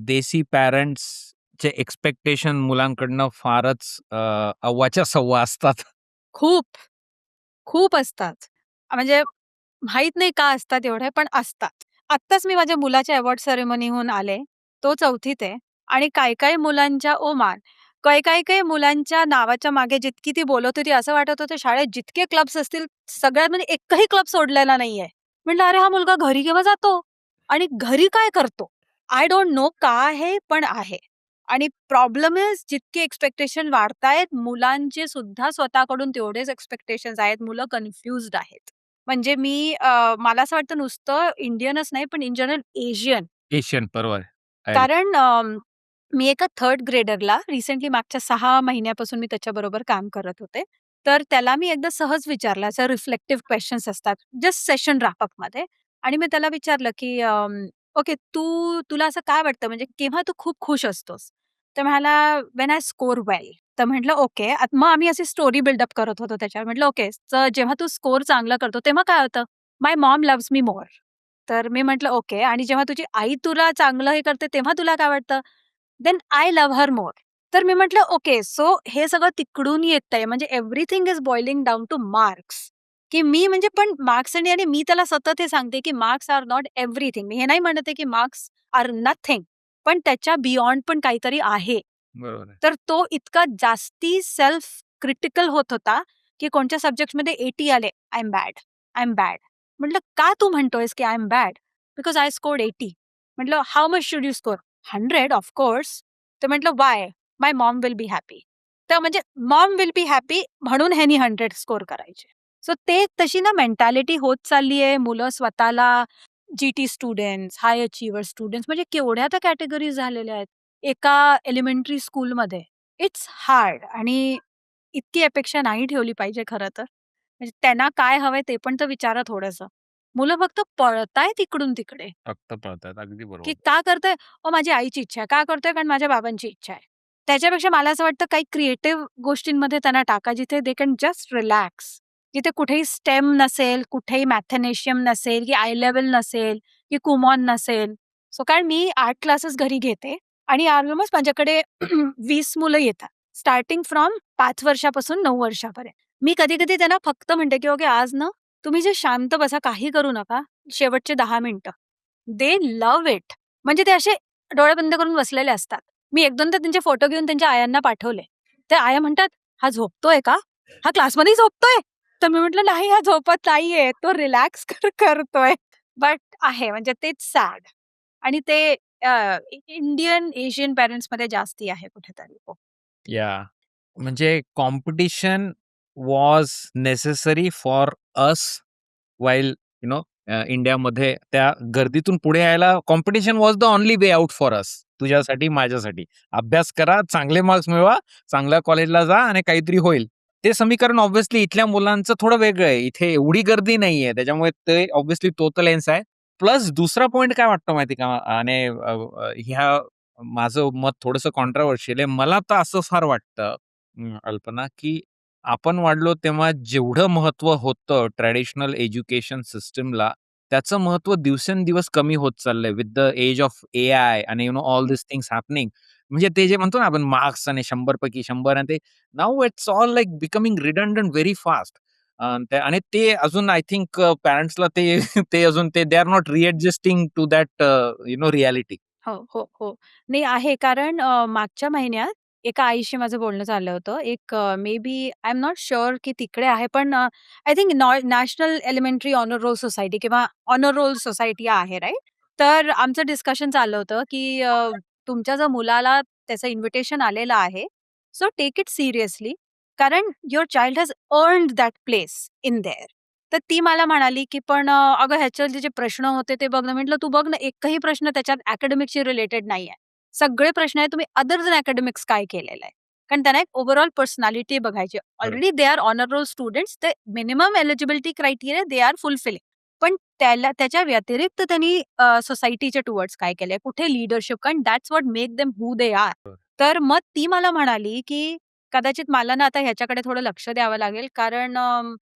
देसी पॅरेंट्सचे एक्स्पेक्टेशन मुलांकडनं फारच अव्वाच्या सव्वा असतात? खूप, खूप असतात. म्हणजे माहीत नाही का असतात एवढे, पण असतात. आत्ताच मी माझ्या मुलाच्या अवॉर्ड सेरेमनीहून आले. तो 4थीत आहे आणि काही-काही मुलांच्या ओ मान काही मुलांच्या नावाच्या मागे जितकी ती बोलत होती असं वाटत होतं शाळेत जितके क्लब्स असतील सगळ्यांमध्ये एकही क्लब सोडलेला नाहीये. म्हटलं अरे हा मुलगा घरी केव्हा जातो आणि घरी काय करतो? आय डोंट नो का आहे पण आहे. आणि प्रॉब्लेम इज जितके एक्स्पेक्टेशन वाढतायत मुलांचे सुद्धा स्वतःकडून तेवढेच एक्स्पेक्टेशन्स आहेत. मुलं कन्फ्युज्ड आहेत. म्हणजे मला असं वाटतं नुसतं इंडियनच नाही पण इन जनरल एशियन. एशियन बरोबर. कारण मी एका थर्ड ग्रेडरला रिसेंटली मागच्या 6 महिन्यापासून मी त्याच्याबरोबर काम करत होते. तर त्याला मी एकदा सहज विचारलं, असं रिफ्लेक्टिव्ह क्वेशन्स असतात, जस्ट सेशन रॅपअपमध्ये आणि मी त्याला विचारलं, की "ओके, तुला असं काय वाटतं म्हणजे केव्हा तू खूप खुश असतोस?" तर म्हणाला, "व्हेन आय स्कोर वेल." तर म्हटलं, "ओके." मग आम्ही अशी स्टोरी बिल्डअप करत होतो त्याच्यावर. म्हटलं, "ओके, तर जेव्हा तू स्कोर चांगला करतो तेव्हा काय होतं?" "माय मॉम लव्हज मी मोर." तर मी म्हटलं, "ओके आणि जेव्हा तुझी आई तुला चांगलं हे करते तेव्हा तुला काय वाटतं?" "देन आय लव्ह हर मोर." तर मी म्हटलं, "ओके, सो हे सगळं तिकडून येतंय म्हणजे everything is boiling down two marks." की मी म्हणजे पण मार्क्स आणि आणि मी त्याला सतत हे सांगते, की मार्क्स आर नॉट एव्हरीथिंग. मी हे नाही म्हणत आहे, की मार्क्स आर नथिंग. पण त्याच्या बियॉन्ड पण काहीतरी आहे. बरोबर आहे. तर तो इतका जास्ती सेल्फ क्रिटिकल होत होता, की कोणत्या सब्जेक्टमध्ये 80 आले, I am bad, I am bad. म्हटलं, "का तू म्हणतोयस की I am bad?" "Because I scored 80." म्हटलं, "how much should you score?" "100 of course." तर म्हटलं, "why?" "My mom will be happy." तर म्हणजे मॉम विल बी हॅपी म्हणून ह्यानी 100 स्कोर करायचे. सो ते तशी ना मेंटॅलिटी होत चालली आहे. मुलं स्वतःला जी-टी स्टुडंट्स, हाय अचीव्हर स्टुडंट्स म्हणजे केवढ्या त्या कॅटेगरीज झालेल्या आहेत. एका एलिमेंटरी स्कूलमध्ये. इट्स हार्ड आणि इतकी अपेक्षा नाही ठेवली पाहिजे खरं तर. म्हणजे त्यांना काय हवंय ते पण तर विचारा थोडंसं. मुलं फक्त पळतायत इकडून-तिकडे. फक्त पळतायत. अगदी की बरोबर. का करतोय? माझी आईची इच्छा आहे. का करतोय? कारण माझ्या बाबांची इच्छा आहे. त्याच्यापेक्षा मला असं वाटतं काही क्रिएटिव्ह गोष्टींमध्ये त्यांना टाका, जिथे दे कॅन जस्ट रिलॅक्स. जिथे कुठेही स्टेम नसेल, कुठेही मॅथेनेशियम नसेल, की आय लेव्हल नसेल, की कुमॉन नसेल. सो कारण मी आर्ट क्लासेस घरी घेते आणि ऑलमोस्ट माझ्याकडे 20 मुलं येतात. स्टार्टिंग फ्रॉम 5 वर्षापासून 9 वर्षापर्यंत. मी कधी-कधी त्यांना फक्त म्हणते, की "ओके, आज ना तुम्ही जे शांत बसा, काही करू नका. शेवटचे 10 मिनिटं." दे लव्ह इट. म्हणजे ते असे डोळे बंद करून बसलेले असतात. मी 1-2दा त्यांचे फोटो घेऊन त्यांच्या आयांना पाठवले. त्या आया म्हणतात, "हा झोपतोय का? हा क्लासमध्येही झोपतोय?" तर मी म्हटलं, "नाही, हा झोपत नाहीये. तो रिलॅक्स करतोय." बट आहे म्हणजे तेच सॅड आणि ते इंडियन, एशियन पॅरेंट्समध्ये जास्ती आहे कुठेतरी. हो. या म्हणजे competition was necessary for us while इंडियामध्ये त्या गर्दीतून पुढे यायला competition was the only way out for us. तुझ्यासाठी, माझ्यासाठी. अभ्यास करा, चांगले मार्क्स मिळवा, चांगल्या कॉलेजला जा आणि काहीतरी होईल. ते समीकरण ऑब्व्हियसली इथल्या मुलांचं थोडं वेगळं आहे. इथे एवढी गर्दी नाहीये. त्याच्यामुळे ते ऑब्व्हियसली तो तर लेन्स आहे. प्लस दुसरा पॉइंट काय वाटतं माहिती का? आणि ह्या माझं मत थोडंसं कॉन्ट्रोव्हर्शियल आहे. मला तर असं फार वाटतं अल्पना, की आपण वाढलो तेव्हा जेवढं महत्त्व होतं ट्रॅडिशनल एज्युकेशन सिस्टमला, त्याचं महत्त्व दिवसेंदिवस कमी होत चाललंय with the age of AI आणि ऑल धिस थिंग्स हॅपनिंग. म्हणजे ते जे म्हणतो ना आपण मार्क्स आणि 100 पैकी 100 आणि ते now it's all like becoming redundant very fast. आणि ते अजून आय थिंक पॅरेंट्सला ते ते अजून they are not readjusting to that reality. हो, हो, हो. नाही आहे कारण मागच्या महिन्यात एका आईशी माझं बोलणं झालं होतं. एक maybe I am not sure की तिकडे आहे, पण I think national elementary honour roll society किंवा ऑनर रोल सोसायटी आहे, राइट? तर आमचं डिस्कशन चाललं होतं की तुमच्या जर मुलाला त्याचं इन्व्हिटेशन आलेलं आहे, सो टेक इट सिरियसली कारण your child has earned that place in their. तर ती मला म्हणाली, की "पण अगं ह्याच्यावरती जे प्रश्न होते ते बघ ना." म्हटलं, "तू बघ ना एकही प्रश्न त्याच्यात अकॅडमिक्सशी रिलेटेड नाहीये. सगळे प्रश्न आहेत तुम्ही अदर दॅन अकॅडमिक्स काय केलेलं आहे?" कारण त्यांना एक ओव्हरऑल पर्सनॅलिटी बघायची. बरोबर. Already they are honor roll students. ते minimum eligibility criteria they are fulfilling. पण त्याच्या व्यतिरिक्त त्यांनी सोसायटीच्या टुवर्ड्स काय केलंय, कुठे लीडरशिप कारण that's what make them who they R. तर मग ती मला म्हणाली, की कदाचित मला ना आता ह्याच्याकडे थोडं लक्ष द्यावं लागेल कारण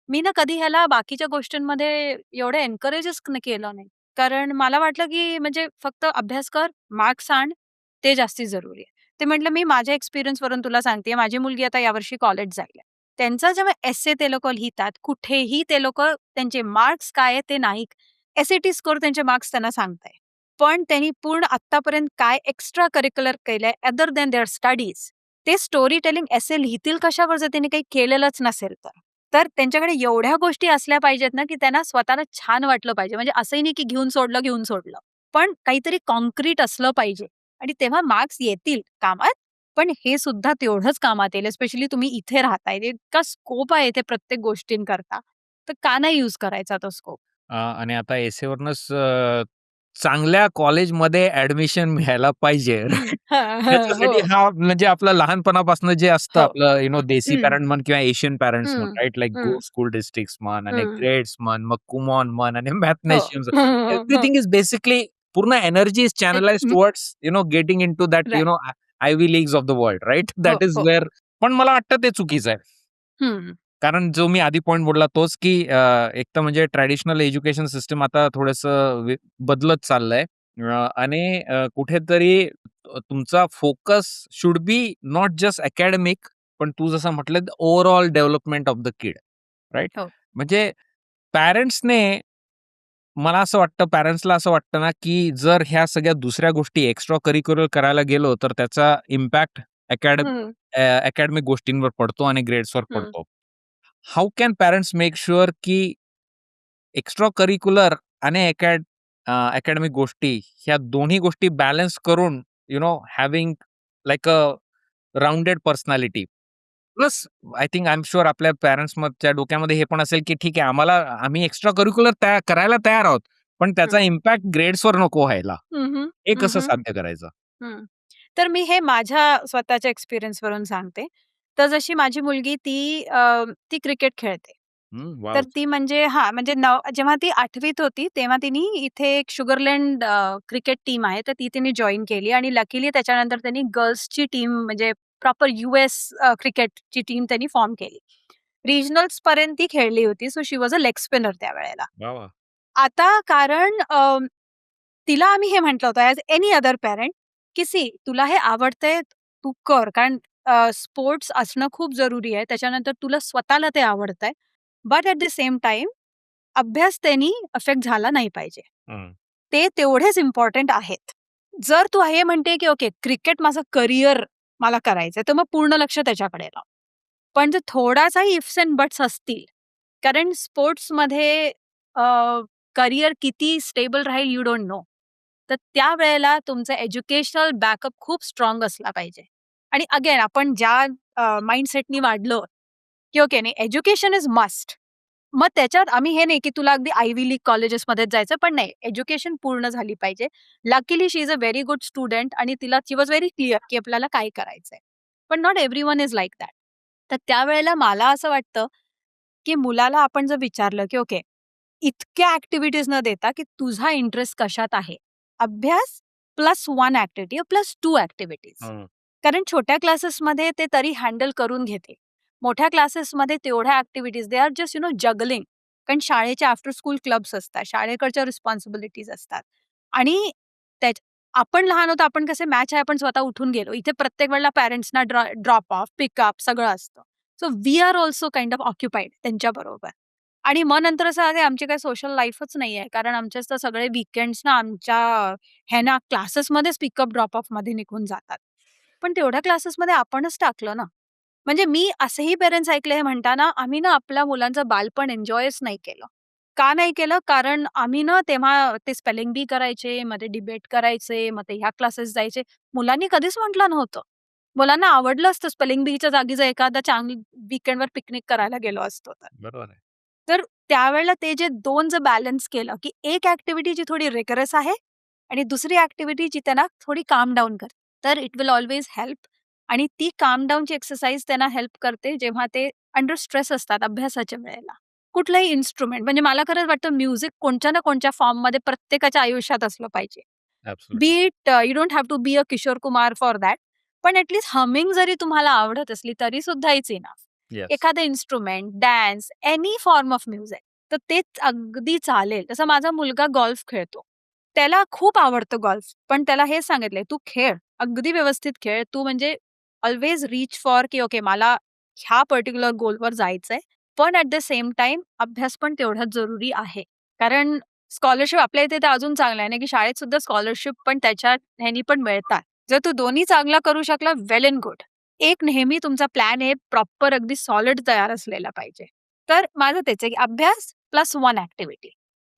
मी ना कधी ह्याला बाकीच्या गोष्टींमध्ये एवढं एन्करेजच केलं नाही. कारण मला वाटलं, की म्हणजे फक्त अभ्यास कर, मार्क्स आण, ते जास्ती जरुरी आहे. ते म्हटलं, "मी माझ्या एक्सपिरियन्सवरून तुला सांगतेय, माझी मुलगी आता यावर्षी कॉलेज जाईल आहे. त्यांचा जेव्हा एस्से ते लोकं लिहितात, कुठेही ते लोकं त्यांचे मार्क्स काय आहे ते नाही एस-ए-टी स्कोर त्यांचे मार्क्स त्यांना सांगताय. पण त्यांनी पूर्ण आत्तापर्यंत काय एक्स्ट्रा करिक्युलर केलंय अदर दॅन देअर स्टडीज ते स्टोरी टेलिंग एसे लिहितील कशावर जर त्यांनी काही केलेलंच नसेल तर. तर त्यांच्याकडे एवढ्या गोष्टी असल्या पाहिजेत ना, की त्यांना स्वतःला छान वाटलं पाहिजे. म्हणजे असंही नाही की घेऊन सोडलं. पण काहीतरी काँक्रीट असलं पाहिजे आणि तेव्हा मार्क्स येतील कामात, पण हे सुद्धा तेवढंच कामात येईल. स्पेशली तुम्ही इथे राहताय. इतका स्कोप आहे इथे प्रत्येक गोष्टींकरता. तर का नाही यूज करायचा तो स्कोप? आणि आता एसेवरनंच चांगल्या कॉलेजमध्ये ॲडमिशन मिळायला पाहिजे. हां, हां. हो. त्याच्यासाठी हा म्हणजे आपलं लहानपणापासून जे असतं हो. आपलं देसी हं, पॅरेंट म्हण किंवा एशियन पॅरेंट्स म्हण, हं, राइट? लाइक गो हं, स्कूल डिस्ट्रिक्ट्स म्हण आणि हं. ग्रेड्स म्हण, मग कुमॉन म्हण आणि हो. मॅथनेशियन्स. हं, हं, एव्हरीथिंग इज बेसिकली पूर्ण एनर्जी इज चॅनलाइज्ड हं. Towards getting into that right. Ivy leagues of the world, right? हो, दॅट इज हो. वेअर पण मला वाटतं ते चुकीचं आहे. हं, कारण जो मी आधी पॉइंट बोलला तोच, की एक तर म्हणजे ट्रॅडिशनल एज्युकेशन सिस्टम आता थोडंसं बदलत चाललंय. आणि कुठेतरी तुमचा focus should be not just academic, पण तू जसं म्हटलं overall development of the kid, right? हो. म्हणजे पॅरेंट्सने मला असं वाटतं, पॅरेंट्सला असं वाटतं ना, की जर ह्या सगळ्या दुसऱ्या गोष्टी एक्स्ट्रा करिक्युलर करायला गेलो, तर त्याचा इम्पॅक्ट हं, अकॅडमिक गोष्टींवर पडतो आणि ग्रेड्सवर हं. पडतो. How can parents make sure की एक्स्ट्रा करिक्युलर आणि अकॅडमिक गोष्टी ह्या दोन्ही गोष्टी बॅलन्स करून having like a rounded personality plus I think I am sure आपल्या पॅरेंट्सच्या डोक्यामध्ये हे पण असेल, की ठीक आहे आम्ही एक्स्ट्रा करिक्युलर करायला तयार आहोत, पण त्याचा हं. इम्पॅक्ट ग्रेड्सवर नको व्हायला. हं, हं. हे हं, कसं हं. साध्य करायचं? हं. तर मी हे माझ्या स्वतःच्या एक्सपिरियन्सवरून सांगते. तर जशी माझी मुलगी ती क्रिकेट खेळते. तर वॉव! ती म्हणजे हां, म्हणजे जेव्हा ती 8वीत होती, तेव्हा तिने इथे एक शुगरलँड क्रिकेट टीम आहे, तर ती तिने जॉइन केली आणि लकीली त्याच्यानंतर त्यांनी गर्ल्सची टीम म्हणजे प्रॉपर यूएस क्रिकेटची टीम त्यांनी फॉर्म केली. रिजनल्सपर्यंत ती खेळली होती. So she was a leg spinner त्यावेळेला. वाह! वाह! आता कारण तिला आम्ही हे म्हटलं होतं ॲज एनी अदर पॅरेंट, की तुला हे आवडतंय, तू कर. कारण स्पोर्ट्स असणं खूप जरुरी आहे. त्याच्यानंतर तुला स्वतःला ते आवडतंय. But at the same time अभ्यास त्यांनी अफेक्ट झाला नाही पाहिजे. हं. ते तेवढेच इम्पोर्टंट आहेत. जर तू हे म्हणते, की ओके क्रिकेट माझं करियर मला करायचंय, तर मग पूर्ण लक्ष त्याच्याकडे लाव. पण जर थोडासाही इफ्स एंड बट्स असतील, कारण स्पोर्ट्समध्ये करियर किती स्टेबल राहील यू डोंट नो. तर त्यावेळेला तुमचं एज्युकेशनल बॅकअप खूप स्ट्राँग असला पाहिजे. आणि अगेन आपण ज्या माइंडसेटनी वाढलो, की ओके नाही एज्युकेशन इज मस्ट. मग त्याच्यात आम्ही हे नाही, की तुला अगदी आयव्ही लीग कॉलेजेसमध्येच जायचं, पण नाही एज्युकेशन पूर्ण झाली पाहिजे. Luckily she is a very good student आणि तिला शी वॉज व्हेरी क्लिअर, की आपल्याला काय करायचंय. पण not everyone is like that. तर त्यावेळेला मला असं वाटतं, की मुलाला आपण जर विचारलं, की ओके इतक्या ॲक्टिव्हिटीज न देता, की तुझा इंटरेस्ट कशात आहे? अभ्यास प्लस 1 ॲक्टिव्हिटी प्लस 2 ॲक्टिव्हिटीज. हं. कारण छोट्या क्लासेसमध्ये ते तरी हँडल करून घेते. मोठ्या क्लासेसमध्ये तेवढ्या activities they are just juggling. कारण शाळेचे आफ्टर स्कूल क्लब्स असतात, शाळेकडच्या रिस्पॉन्सिबिलिटीज असतात आणि त्याच आपण लहान होतो, आपण कसे मॅच आहे, आपण स्वतः उठून गेलो. इथे प्रत्येक वेळेला पॅरेंट्सना ड्रॉप ऑफ, पिकअप सगळं असतं. So we are also kind of occupied त्यांच्याबरोबर. आणि मग नंतर असं आहे आमची काही सोशल लाईफच नाहीये. कारण आमचेच तर सगळे वीकेंड्स ना आमच्या ह्या क्लासेसमध्येच पिकअप ड्रॉप ऑफमध्ये निघून जातात. पण तेवढ्या क्लासेसमध्ये आपणच टाकलं ना. म्हणजे मी असेही पेरेंट्स ऐकले हे म्हणताना, "आम्ही ना आपल्या मुलांचं बालपण एन्जॉयच नाही केलं." का नाही केलं? कारण आम्ही ना तेव्हा ते स्पेलिंग बी करायचे, मग ते डिबेट करायचे, मग ते ह्या क्लासेस जायचे. मुलांनी कधीच म्हटलं नव्हतं. मुलांना आवडलं असतं स्पेलिंग बीच्या जागी जर एखादा चांगली वीकेंडवर पिकनिक करायला गेलो असतो तर. बरोबर आहे. तर त्यावेळेला ते जे 2 जर बॅलन्स केलं, की एक ॲक्टिव्हिटी जी थोडी रिगरस आहे आणि दुसरी ॲक्टिव्हिटी जी त्यांना थोडी काम डाउन करते. तर इट विल ऑल्वेज हेल्प आणि ती काम डाउनची एक्सरसाइज त्यांना हेल्प करते जेव्हा ते अंडर स्ट्रेस असतात अभ्यासाच्या वेळेला. कुठलंही इन्स्ट्रुमेंट म्हणजे मला खरंच वाटतं म्युझिक कोणत्या ना कोणत्या फॉर्ममध्ये प्रत्येकाच्या आयुष्यात असलं पाहिजे. Be absolutely. It you don't have to be a Kishore Kumar for that. पण हमिंग जरी तुम्हाला आवडत असली तरी सुद्धा इट्स इनफ. येस. एखादं instrument, dance, any form of music. तर तेच अगदी चालेल. तसा माझा मुलगा गोल्फ खेळतो. त्याला खूप आवडतं गोल्फ. पण त्याला हेच सांगितलंय, "तू खेळ, अगदी व्यवस्थित खेळ. तू म्हणजे ऑल्वेज रीच फॉर की ओके मला ह्या पर्टिक्युलर गोलवर जायचंय. पण ॲट द सेम टाईम अभ्यास पण तेवढाच जरुरी आहे." कारण स्कॉलरशिप आपल्या इथे तर अजून चांगलं आहे ना, की शाळेत सुद्धा स्कॉलरशिप पण त्याच्या ह्यानी पण मिळतात. जर तू दोन्ही चांगला करू शकला, वेल एंड गुड. एक नेहमी तुमचा प्लॅन ए प्रॉपर अगदी सॉलिड तयार असलेला पाहिजे. तर माझं तेच आहे, की अभ्यास plus one activity.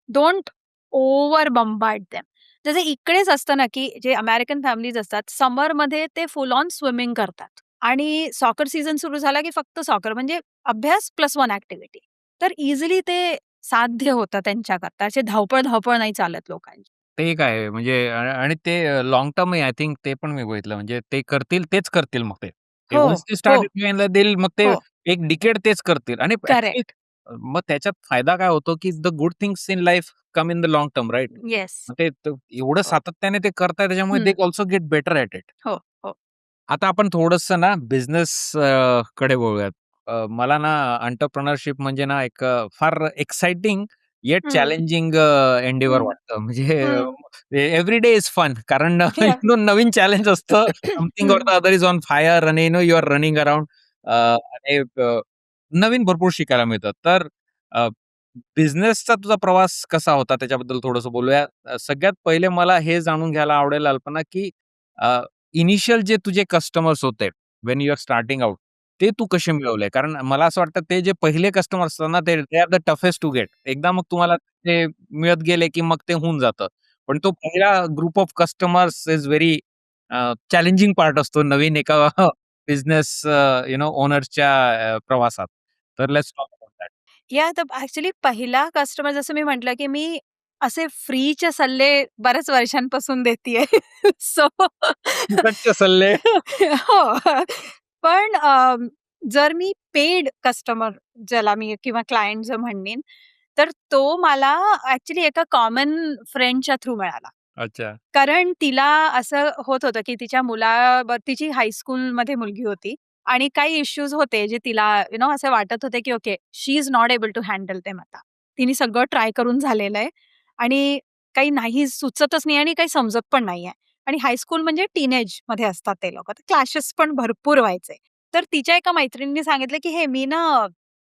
Don't over bombard them. जसं इकडेच असतं ना, की जे अमेरिकन फॅमिलीज असतात, समरमध्ये ते फुल ऑन स्विमिंग करतात आणि सॉकर सीझन सुरू झाला, की फक्त सॉकर म्हणजे अभ्यास प्लस वन ॲक्टिव्हिटी. तर इझिली ते साध्य होतं त्यांच्याकरता. अशी धावपळ नाही चालत लोकांची. ते काय आहे म्हणजे आणि ते लाँग टर्म आहे आय थिंक ते पण मी बघितलं. म्हणजे ते करतील तेच करतील मग ते. ते हो, वन्स ते हो, स्टार्ट देईल मग ते हो. एक डिकेड तेच करतील आणि ॲक्चुअली करेक्ट. मग त्याच्यात फायदा काय होतो, की the good things in life come in the long term right? Yes. मग ते एवढं हो. सातत्याने ते करताय त्याच्यामुळे दे हं. Also get better at it. हो, हो. आता आपण थोडंसं ना बिझनेस कडे वळूयात. मला ना एंटरप्रेन्योरशिप म्हणजे ना एक फार एक्साइटिंग येट हं, चॅलेंजिंग एन्डेव्हर हं, वाटतं. म्हणजे हं. एव्हरी डे इज फन कारण याह. नवीन चॅलेंज असतं. समथिंग और हं. The other is on fire आणि यू आर रनिंग अराउंड आणि नवीन भरपूर शिकायला मिळतं. तर बिझनेसचा तुझा प्रवास कसा होता त्याच्याबद्दल थोडंसं बोलूया. सगळ्यात पहिले मला हे जाणून घ्यायला आवडेल अल्पना, की इनिशियल जे तुझे कस्टमर्स होते, when you are starting out, ते तू कसे मिळवले? कारण मला असं वाटतं ते जे पहिले कस्टमर्स असतात ना, ते are the toughest to get. एकदा मग तुम्हाला ते मिळत गेले, की मग ते होऊन जातं. पण तो पहिला group of customers is very challenging part असतो नवीन एका बिझनेस ओनर्सच्या प्रवासात. तर लेट्स टॉक अबाउट दॅट. या तर ॲक्चुअली पहिला कस्टमर जसं मी म्हटलं, की मी असे फ्रीचे सल्ले बऱ्याच वर्षांपासून देतीये. सो फुकटचे सल्ले. हो. पण जर मी पेड कस्टमर ज्याला मी किंवा क्लायंट जर म्हणेन, तर तो मला ॲक्चुअली एका कॉमन फ्रेंडच्या थ्रू मिळाला. अच्छा. कारण तिला असं होत होतं, की तिच्या तिची हायस्कूलमध्ये मुलगी होती आणि काही इश्यूज होते, जे तिला असं वाटत होते, की okay, she is not able to handle them आता. तिने सगळं ट्राय करून झालेलं आहे आणि काही नाही सुचतच नाही आणि काही समजत पण नाहीये. आणि हायस्कूल म्हणजे टीनेजमध्ये असतात ते लोकं. तर क्लॅशेस पण भरपूर व्हायचे. तर तिच्या एका मैत्रिणीने सांगितलं, की "हे मी ना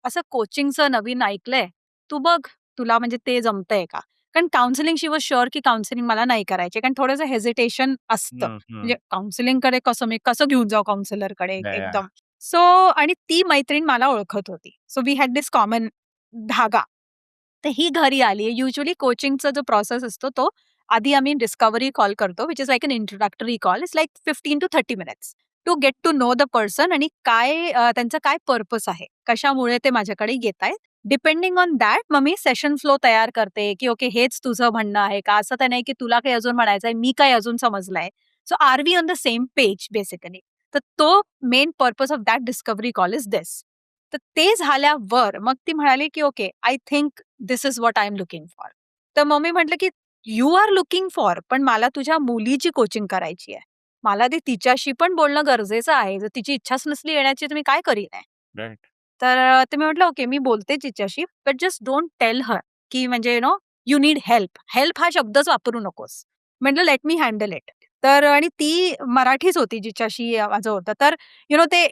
असं कोचिंगचं नवीन ऐकलंय. तू बघ, तुला म्हणजे ते जमतंय का?" कारण काउन्सिलिंग शी वॉज शुअर की काउन्सिलिंग मला नाही करायची. कारण थोडंसं हेजिटेशन असतं. हं, हं. म्हणजे काउन्सिलिंगकडे कसं घेऊन जाऊ काउन्सिलरकडे या, या. एकदम. सो आणि ती मैत्रीण मला ओळखत होती. So we had this common धागा. तर ही घरी आली. युजुअली कोचिंगचा जो प्रोसेस असतो तो आधी आम्ही डिस्कव्हरी कॉल करतो, which is like an introductory call. It's like 15 to 30 minutes to get to know the person आणि त्यांचा काय पर्पज आहे. कशामुळे ते माझ्याकडे येतायत. डिपेंडिंग ऑन दॅट मग मी सेशन फ्लो तयार करते, की ओके हेच तुझं म्हणणं आहे का? असं तर नाही की तुला काही अजून म्हणायचंय, मी काही अजून समजलंय. So are we on the same page basically. तर तो main purpose of that discovery call is this. तर ते झाल्यावर मग ती म्हणाली, की "okay, I think this is what I am looking for." तर मग मी म्हटलं, की "यू आर लुकिंग फॉर, पण मला तुझ्या मुलीची कोचिंग करायची आहे. मला ती तिच्याशी पण बोलणं गरजेचं आहे. जर तिची इच्छाच नसली येण्याची तर मी काय करीन आहे?" राइट. तर ते मी म्हटलं, "ओके, मी बोलते तिच्याशी, but just don't tell her, की म्हणजे यू नीड हेल्प. हेल्प हा शब्दच वापरू नकोस." म्हटलं, "लेट मी हँडल इट." तर आणि ती मराठीच होती जिच्याशी माझं होतं. तर ते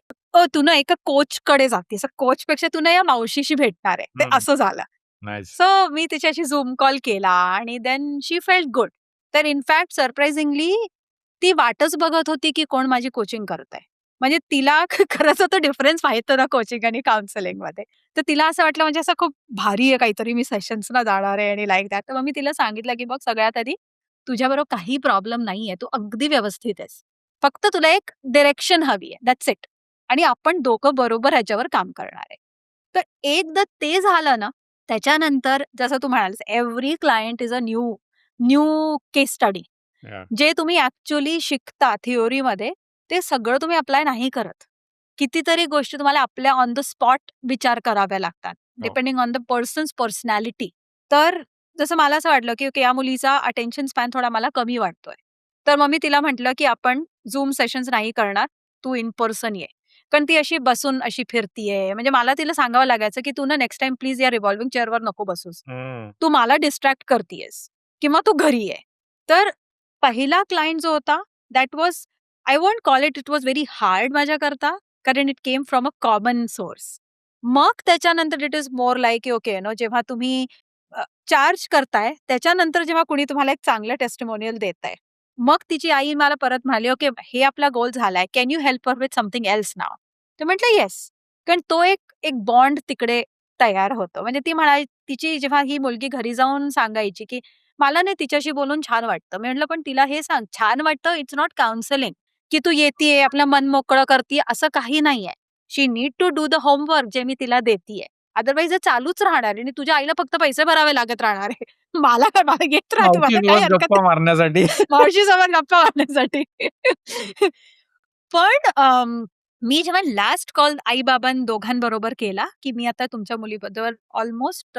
तू ना एका कोचकडे जातेस. कोचपेक्षा तू ना या मावशीशी भेटणार आहे. ते हं. असं झालं. नाईस. सो मी तिच्याशी Zoom कॉल केला आणि देन शी फेल्ट गुड. तर इन फॅक्ट सरप्रायझिंगली ती वाटच बघत होती, की कोण माझी कोचिंग करतंय. म्हणजे तिला खरंच तो डिफरन्स माहित होता कोचिंग आणि काउन्सिलिंगमध्ये. तर तिला असं वाटलं म्हणजे असं खूप भारी आहे काहीतरी मी सेशन्सला जाणार आहे आणि लाइक दॅट. तर मग मी तिला सांगितलं, की "बघ सगळ्यात आधी तुझ्याबरोबर काही प्रॉब्लेम नाहीये. तू अगदी व्यवस्थित आहेस. फक्त तुला एक डायरेक्शन हवी आहे. That's it. आणि आपण दोघं बरोबर ह्याच्यावर काम करणार आहे." तर एकदा ते झालं ना, त्याच्यानंतर जसं तू म्हणालीस every client is a new new case study. या. जे तुम्ही ॲक्चुअली शिकता थिअरीमध्ये, ते सगळं तुम्ही अप्लाय नाही करत. कितीतरी गोष्टी तुम्हाला आपल्या ऑन द स्पॉट विचार कराव्या लागतात, हो. Depending on the persons personality. तर जसं मला असं वाटलं, की ओके या मुलीचा अटेन्शन स्पॅन थोडा मला कमी वाटतोय. तर मग मी तिला म्हटलं, की "आपण Zoom सेशन्स नाही करणार, तू इन पर्सन ये." कारण ती अशी बसून अशी फिरतीये. म्हणजे मला तिला सांगावं लागायचं, की "तू ना नेक्स्ट टाईम प्लीज या रिव्हॉल्विंग चेअरवर नको बसूस. हं. तू मला डिस्ट्रॅक्ट करतीयेस किंवा तू घरी ये." तर पहिला क्लायंट जो होता that was I won't call it was very hard माझ्याकरता, कारण it came from a common source. मग त्याच्यानंतर it is more like okay जेव्हा तुम्ही चार्ज करताय, त्याच्यानंतर जेव्हा कुणी तुम्हाला एक चांगलं टेस्टिमोनियल देतंय, मग तिची आई मला परत म्हणाली, "ओके, हे आपला गोल झालाय. Can you help her with something else now?" तर म्हटलं, "येस." कारण तो एक एक बॉन्ड तिकडे तयार होतो. म्हणजे ती म्हणाली तिची जेव्हा ही मुलगी घरी जाऊन सांगायची, की "मला नाही तिच्याशी बोलून छान वाटतं." मी म्हटलं, "पण तिला हे सांग, छान वाटतं इट्स नॉट काउन्सिलिंग, की तू येतीये, आपलं मन मोकळं करतीये, असं काही नाहीये. She need to do the homework जे मी तिला देतीये. अदरवाईज हे चालूच राहणार आहे आणि तुझ्या आईला फक्त पैसे भरावे लागत राहणार आहे. मला काय, मला घेत राहते, मला काही मावशीसोबत हरकत गप्पा मारण्यासाठी. नाही. मावशीसोबत गप्पा मारण्यासाठी." पण मी जेव्हा लास्ट कॉल आई-बाबां दोघांबरोबर केला, की मी आता तुमच्या मुलीबरोबर ऑलमोस्ट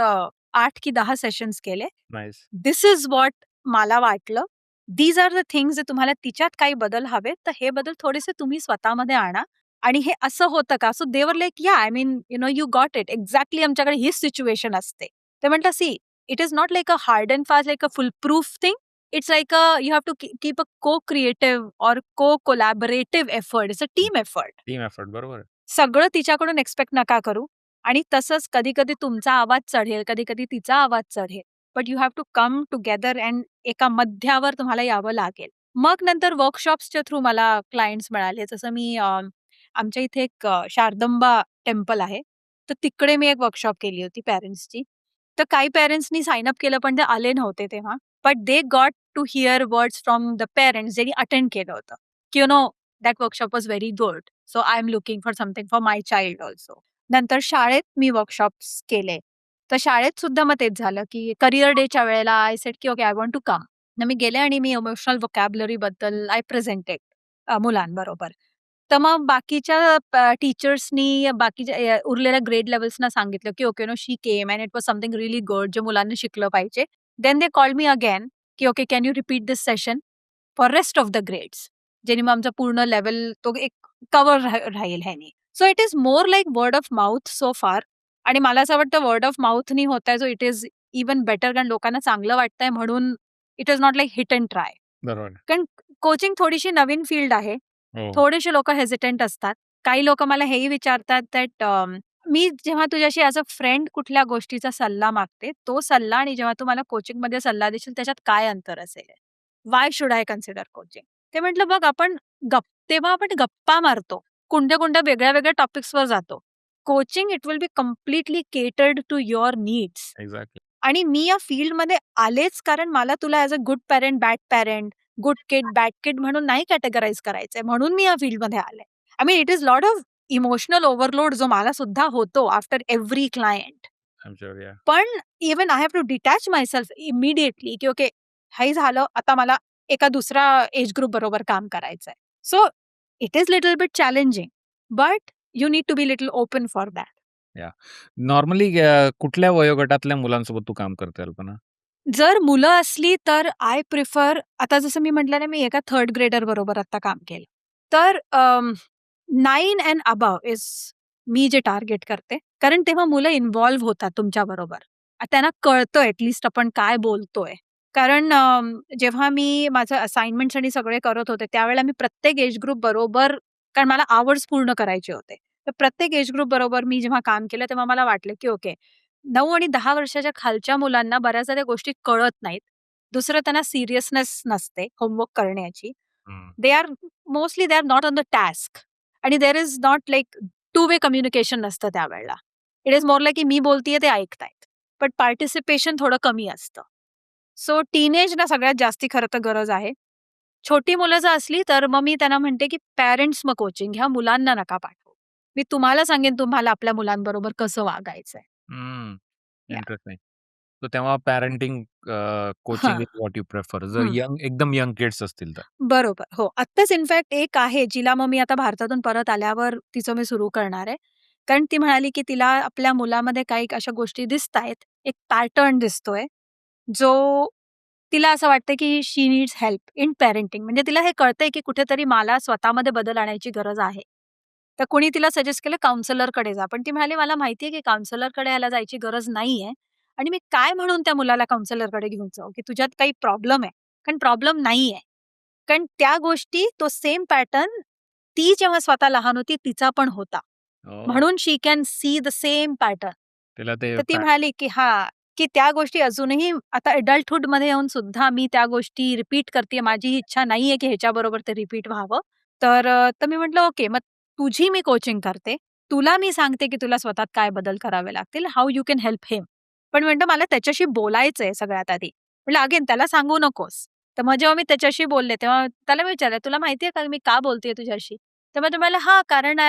8 की 10 सेशन्स केले. नाईस. दिस इज व्हॉट मला वाटलं. दीज आर द थिंग्स जे तुम्हाला तिच्यात काही बदल हवेत, तर हे बदल थोडेसे तुम्ही स्वतःमध्ये आणा. आणि हे असं होतं का? So they were like, "yeah, I mean, you know, you got it. Exactly आमच्याकडे हीच सिच्युएशन असते." ते म्हटलं, "see, it is not like a hard and fast, like a foolproof thing. It's like you have to keep a co-creative or co-collaborative effort. It's a team effort. Team effort. बरोबर. सगळं तिच्याकडून expect नका करू. आणि तसंच कधी-कधी तुमचा आवाज चढेल, कधी-कधी तिचा आवाज चढेल. But you have to come together and एका मध्यावर तुम्हाला यावं लागेल." मग नंतर वर्कशॉप्सच्या थ्रू मला क्लायंट्स मिळाले. जसं मी आमच्या इथे एक शारदंबा टेम्पल आहे. तर तिकडे मी एक वर्कशॉप केली होती पॅरेंट्सची. तर काही पॅरेंट्सनी साइन अप केलं, पण ते आले नव्हते तेव्हा. But they got to hear words from the parents ज्यांनी अटेंड केलं होतं, की that workshop was very good. So I am looking for something for my child also. नंतर शाळेत मी वर्कशॉप्स केले. तर शाळेत सुद्धा मग तेच झालं, की करिअर डेच्या वेळेला आय सेड, की okay, I want to come. मग मी गेले आणि मी इमोशनल व्होकॅब्युलरी बद्दल आय प्रेझेंटेड मुलांबरोबर. तर मग बाकीच्या टीचर्सनी बाकीच्या उरलेल्या ग्रेड लेव्हल्सना सांगितलं, की okay, she came and it was something really good जे मुलांनी शिकलं पाहिजे. Then they called me again, की okay, can you repeat this session for rest of the grades. ज्याने मग आमचा पूर्ण लेव्हल तो एक कव्हर राहील ह्यानी. So it is more like word of mouth so फार. आणि मला असं वाटतं वर्ड ऑफ माउथनी होत आहे, so it is even better, कारण लोकांना चांगलं वाटतंय म्हणून it is not like hit and try. बरोबर. कारण कोचिंग थोडीशी नवीन फील्ड आहे. हो. थोडेसे लोकं हेजिटंट असतात. काही लोकं मला हेही विचारतात दॅट मी जेव्हा तुझ्याशी ॲज अ फ्रेंड कुठल्या गोष्टीचा सल्ला मागते, तो सल्ला आणि जेव्हा तू मला कोचिंगमध्ये सल्ला देशील त्याच्यात काय अंतर असेल? व्हाय शुड आय कन्सिडर कोचिंग? ते म्हटलं, "बघ, तेव्हा आपण गप्पा मारतो. कोणत्या-कोणत्या वेगळ्या-वेगळ्या टॉपिक्सवर जातो. Coaching it will be completely catered to your needs." Exactly. आणि मी या फील्डमध्ये आलेच कारण मला तुला as a good parent, bad parent, good kid, bad kid म्हणून नाही कॅटेगराईज करायचंय. म्हणून मी या फील्डमध्ये आले. I mean, it is lot of emotional overload जो मला सुद्धा होतो after every client. I am sure. Yeah. पण even I have to detach myself immediately, की ओके, हे झालं, आता मला एका दुसऱ्या एज ग्रुप बरोबर काम करायचंय. So it is little bit challenging, but you need to be little open for that. Normally कुठल्या वयोगटातल्या मुलांसोबत तू काम करते अल्पना? जर मुलं असली तर आय प्रिफर, आता जसं मी म्हटलं ना, मी एका थर्ड ग्रेडर बरोबर आता काम केलं. तर 9 अँड अबव्ह इज मी जे टार्गेट करते. कारण तेव्हा मुलं इन्व्हॉल्व्ह होतात तुमच्याबरोबर. त्यांना कळतं ॲटलीस्ट आपण काय बोलतोय. कारण जेव्हा मी माझं असाइनमेंट्स आणि सगळे करत होते, त्यावेळेला मी प्रत्येक एज ग्रुप बरोबर, कारण मला आवर्स पूर्ण करायचे होते. तर प्रत्येक एज ग्रुप बरोबर मी जेव्हा काम केलं, तेव्हा मला वाटलं, की ओके, 9 आणि 10 वर्षाच्या खालच्या मुलांना बऱ्याचदा त्या गोष्टी कळत नाहीत. दुसरं, त्यांना सिरियसनेस नसते होमवर्क करण्याची. हं. They are not on the task. आणि there is not like two way communication नसतं त्यावेळेला. इट इज मोर लाइक की मी बोलतीये, ते ऐकतायत. बट पार्टिसिपेशन थोडं कमी असतं. सो टीनेजला सगळ्यात जास्ती खरं तर गरज आहे. छोटी मुलं जर असली तर मग मी त्यांना म्हणते, की पॅरेंट्स मग कोचिंग घ्या, मुलांना नका पाठवू. मी तुम्हाला सांगेन तुम्हाला आपल्या मुलांबरोबर कसं वागायचंय. हं. या. इंटरेस्टिंग. तर तेव्हा पॅरेंटिंग कोचिंग हां. इज व्हॉट यू प्रिफर जर हं. एकदम यंग किड्स असतील तर. बरोबर. हो. आत्ताच इनफॅक्ट एक आहे, जिला मग मी आता भारतातून परत आल्यावर तिचं मी सुरू करणार आहे. कारण ती म्हणाली, की तिला आपल्या मुलामध्ये काही अशा गोष्टी दिसतायत. एक पॅटर्न दिसतोय, जो तिला असं वाटतं, की शी नीड्स हेल्प इन पॅरेंटिंग. म्हणजे तिला हे कळतंय, की कुठेतरी मला स्वतःमध्ये बदल आणायची गरज आहे. तर कोणी तिला सजेस्ट केलं काउन्सिलरकडे जा. पण ती म्हणाली, "मला माहिती आहे, की काउन्सिलरकडे यायला जायची गरज नाहीये आणि मी काय म्हणून त्या मुलाला काउन्सिलरकडे घेऊन जाऊ, की तुझ्यात काही प्रॉब्लेम आहे." कारण प्रॉब्लेम नाहीये. कारण त्या गोष्टी, तो सेम पॅटर्न ती जेव्हा स्वतः लहान होती तिचा पण होता. हो. म्हणून she can see the same pattern. तिला ते तर ती म्हणाली, की हां, की त्या गोष्टी अजूनही आता अडल्टहुडमध्ये येऊन सुद्धा मी त्या गोष्टी रिपीट करते. माझी ही इच्छा नाहीये की ह्याच्याबरोबर ते रिपीट व्हावं. तर मी म्हटलं, "ओके, मग तुझी मी कोचिंग करते. तुला मी सांगते की तुला स्वतःत काय बदल करावे लागतील. हाऊ यू कॅन हेल्प हिम." पण म्हटलं, "मला त्याच्याशी बोलायचंय सगळ्यात आधी." म्हटलं, "अगेन त्याला सांगू नकोस." तर मग जेव्हा मी त्याच्याशी बोलले, तेव्हा त्याला मी विचारलं, "तुला माहितीये का मी का बोलतेय तुझ्याशी?" तर मग तो म्हणाला, "हां, कारण